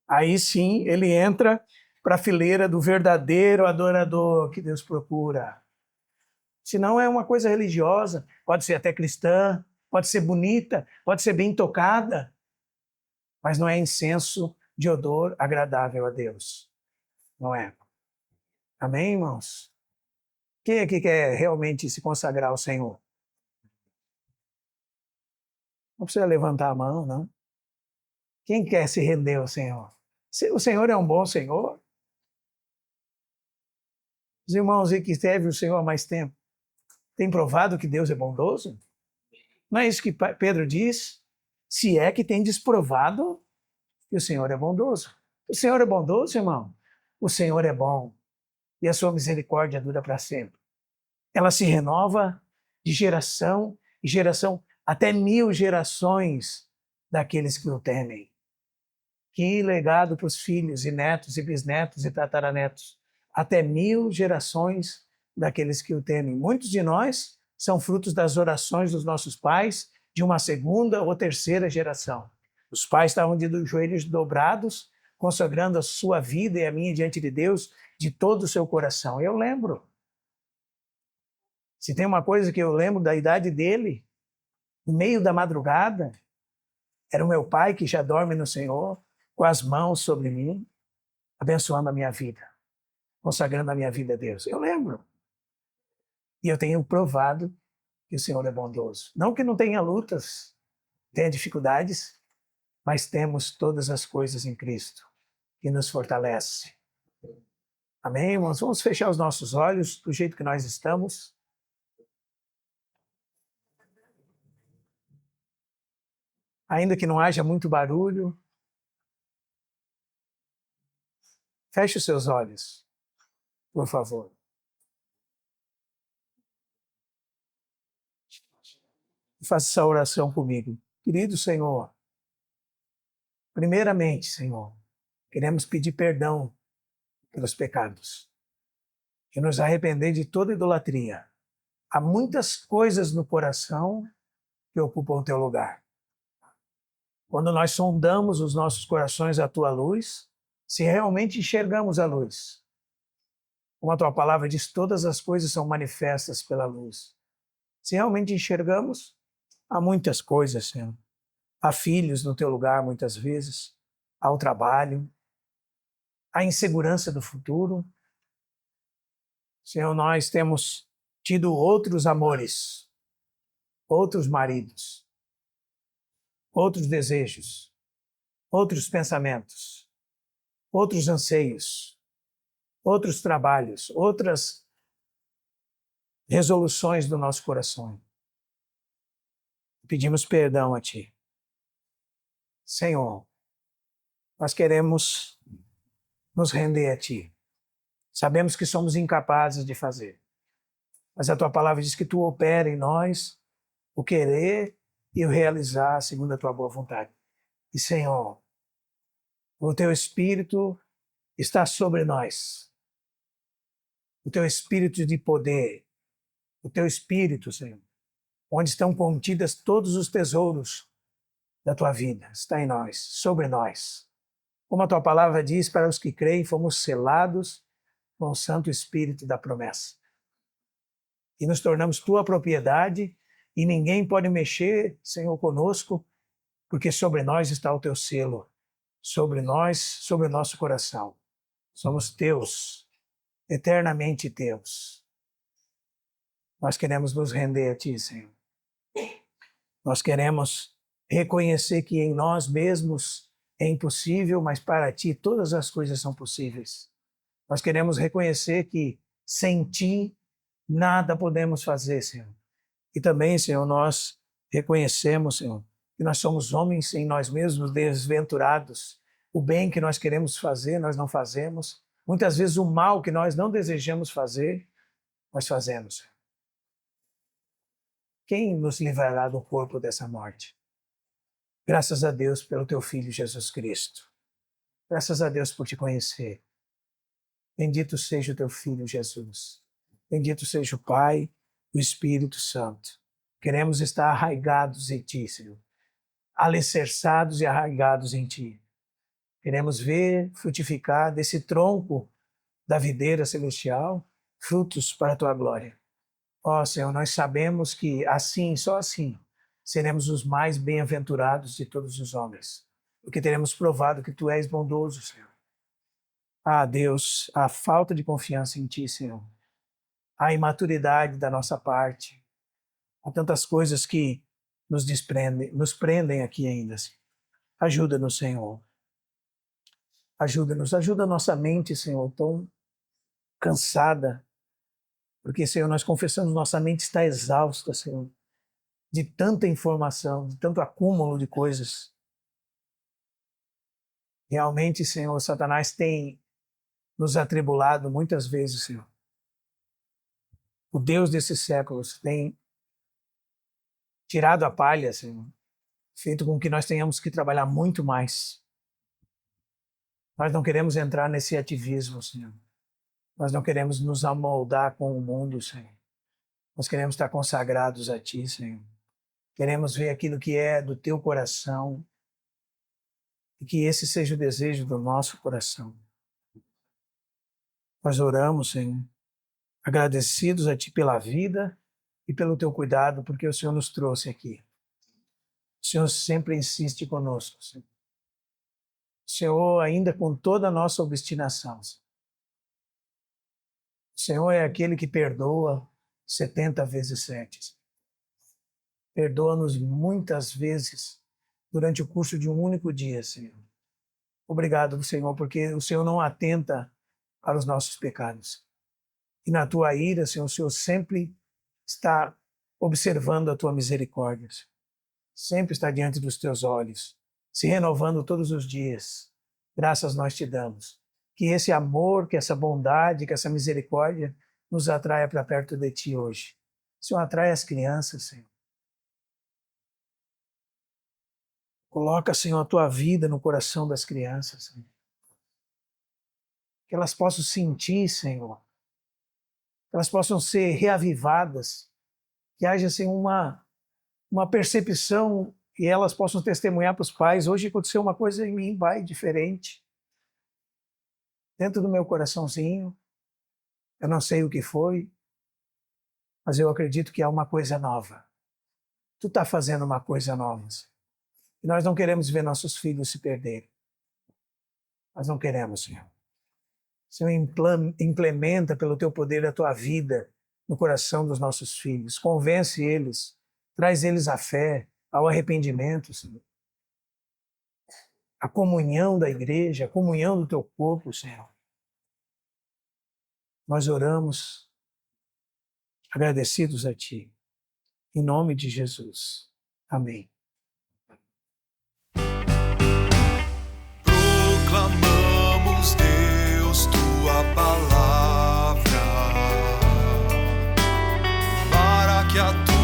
Aí sim, ele entra para a fileira do verdadeiro adorador que Deus procura. Se não é uma coisa religiosa, pode ser até cristã, pode ser bonita, pode ser bem tocada, mas não é incenso de odor agradável a Deus. Não é. Amém, irmãos? Quem aqui quer realmente se consagrar ao Senhor? Não precisa levantar a mão, não. Quem quer se render ao Senhor? Se o Senhor é um bom Senhor, os irmãos aí que servem o Senhor há mais tempo, têm provado que Deus é bondoso? Não é isso que Pedro diz? Se é que tem desprovado que o Senhor é bondoso. O Senhor é bondoso, irmão? O Senhor é bom. E a sua misericórdia dura para sempre. Ela se renova de geração em geração, até 1000 gerações daqueles que o temem. Que legado para os filhos e netos e bisnetos e tataranetos. Até 1000 gerações daqueles que o temem. Muitos de nós são frutos das orações dos nossos pais de uma segunda ou terceira geração. Os pais estavam de joelhos dobrados, consagrando a sua vida e a minha diante de Deus de todo o seu coração. Eu lembro. Se tem uma coisa que eu lembro da idade dele, no meio da madrugada, era o meu pai que já dorme no Senhor, com as mãos sobre mim, abençoando a minha vida, consagrando a minha vida a Deus. Eu lembro. E eu tenho provado que o Senhor é bondoso. Não que não tenha lutas, tenha dificuldades, mas temos todas as coisas em Cristo, que nos fortalece. Amém, irmãos? Vamos fechar os nossos olhos do jeito que nós estamos. Ainda que não haja muito barulho, feche os seus olhos, por favor. Faça essa oração comigo. Querido Senhor, primeiramente, Senhor, queremos pedir perdão pelos pecados e nos arrepender de toda idolatria. Há muitas coisas no coração que ocupam o teu lugar. Quando nós sondamos os nossos corações à tua luz, se realmente enxergamos a luz, como a tua palavra diz, todas as coisas são manifestas pela luz. Se realmente enxergamos, há muitas coisas, Senhor. Há filhos no teu lugar, muitas vezes, há o trabalho, há insegurança do futuro. Senhor, nós temos tido outros amores, outros maridos, outros desejos, outros pensamentos, outros anseios, outros trabalhos, outras resoluções do nosso coração. Pedimos perdão a Ti. Senhor, nós queremos nos render a Ti. Sabemos que somos incapazes de fazer, mas a Tua palavra diz que Tu opera em nós o querer e o realizar segundo a Tua boa vontade. E, Senhor, o Teu Espírito está sobre nós. O Teu Espírito de poder, o Teu Espírito, Senhor, onde estão contidas todos os tesouros da Tua vida, está em nós, sobre nós. Como a Tua palavra diz, para os que creem, fomos selados com o Santo Espírito da promessa. E nos tornamos Tua propriedade e ninguém pode mexer, Senhor, conosco, porque sobre nós está o Teu selo, sobre nós, sobre o nosso coração. Somos Teus, eternamente Teus. Nós queremos nos render a Ti, Senhor. Nós queremos reconhecer que em nós mesmos é impossível, mas para Ti todas as coisas são possíveis. Nós queremos reconhecer que sem Ti nada podemos fazer, Senhor. E também, Senhor, nós reconhecemos, Senhor, que nós somos homens em nós mesmos desventurados. O bem que nós queremos fazer, nós não fazemos. Muitas vezes o mal que nós não desejamos fazer, nós fazemos. Quem nos livrará do corpo dessa morte? Graças a Deus pelo Teu Filho Jesus Cristo. Graças a Deus por Te conhecer. Bendito seja o Teu Filho Jesus. Bendito seja o Pai, o Espírito Santo. Queremos estar arraigados em Ti, Senhor. Alicerçados e arraigados em Ti. Queremos ver frutificar desse tronco da videira celestial frutos para a Tua glória. Ó Senhor, nós sabemos que assim, só assim, seremos os mais bem-aventurados de todos os homens, porque teremos provado que Tu és bondoso, Senhor. Ah, Deus, a falta de confiança em Ti, Senhor, a imaturidade da nossa parte, há tantas coisas que nos prendem aqui ainda. Senhor. Ajuda-nos, Senhor. Ajuda-nos, ajuda a nossa mente, Senhor, tão cansada, porque, Senhor, nós confessamos, nossa mente está exausta, Senhor, de tanta informação, de tanto acúmulo de coisas. Realmente, Senhor, Satanás tem nos atribulado muitas vezes, Senhor. O Deus desses séculos tem tirado a palha, Senhor, feito com que nós tenhamos que trabalhar muito mais. Nós não queremos entrar nesse ativismo, Senhor. Nós não queremos nos amoldar com o mundo, Senhor. Nós queremos estar consagrados a Ti, Senhor. Queremos ver aquilo que é do Teu coração e que esse seja o desejo do nosso coração. Nós oramos, Senhor, agradecidos a Ti pela vida e pelo Teu cuidado, porque o Senhor nos trouxe aqui. O Senhor sempre insiste conosco, Senhor. O Senhor, ainda com toda a nossa obstinação, Senhor. O Senhor é aquele que perdoa 70 vezes 7. Perdoa-nos muitas vezes durante o curso de um único dia, Senhor. Obrigado, Senhor, porque o Senhor não atenta para os nossos pecados. E na tua ira, Senhor, o Senhor sempre está observando a tua misericórdia. Sempre está diante dos teus olhos, se renovando todos os dias. Graças nós te damos. Que esse amor, que essa bondade, que essa misericórdia nos atraia para perto de ti hoje. Senhor, atrai as crianças, Senhor. Coloca, Senhor, a tua vida no coração das crianças, Senhor. Que elas possam sentir, Senhor. Que elas possam ser reavivadas. Que haja, Senhor, uma percepção e elas possam testemunhar para os pais. Hoje aconteceu uma coisa em mim, Pai, diferente. Dentro do meu coraçãozinho, eu não sei o que foi, mas eu acredito que há uma coisa nova. Tu está fazendo uma coisa nova, Senhor. E nós não queremos ver nossos filhos se perderem. Nós não queremos, Senhor. Senhor, implementa pelo teu poder a tua vida no coração dos nossos filhos. Convence eles, traz eles à fé, ao arrependimento, Senhor. A comunhão da igreja, a comunhão do teu corpo, Senhor. Nós oramos agradecidos a ti. Em nome de Jesus. Amém. Proclamamos, Deus, tua palavra, para que a tua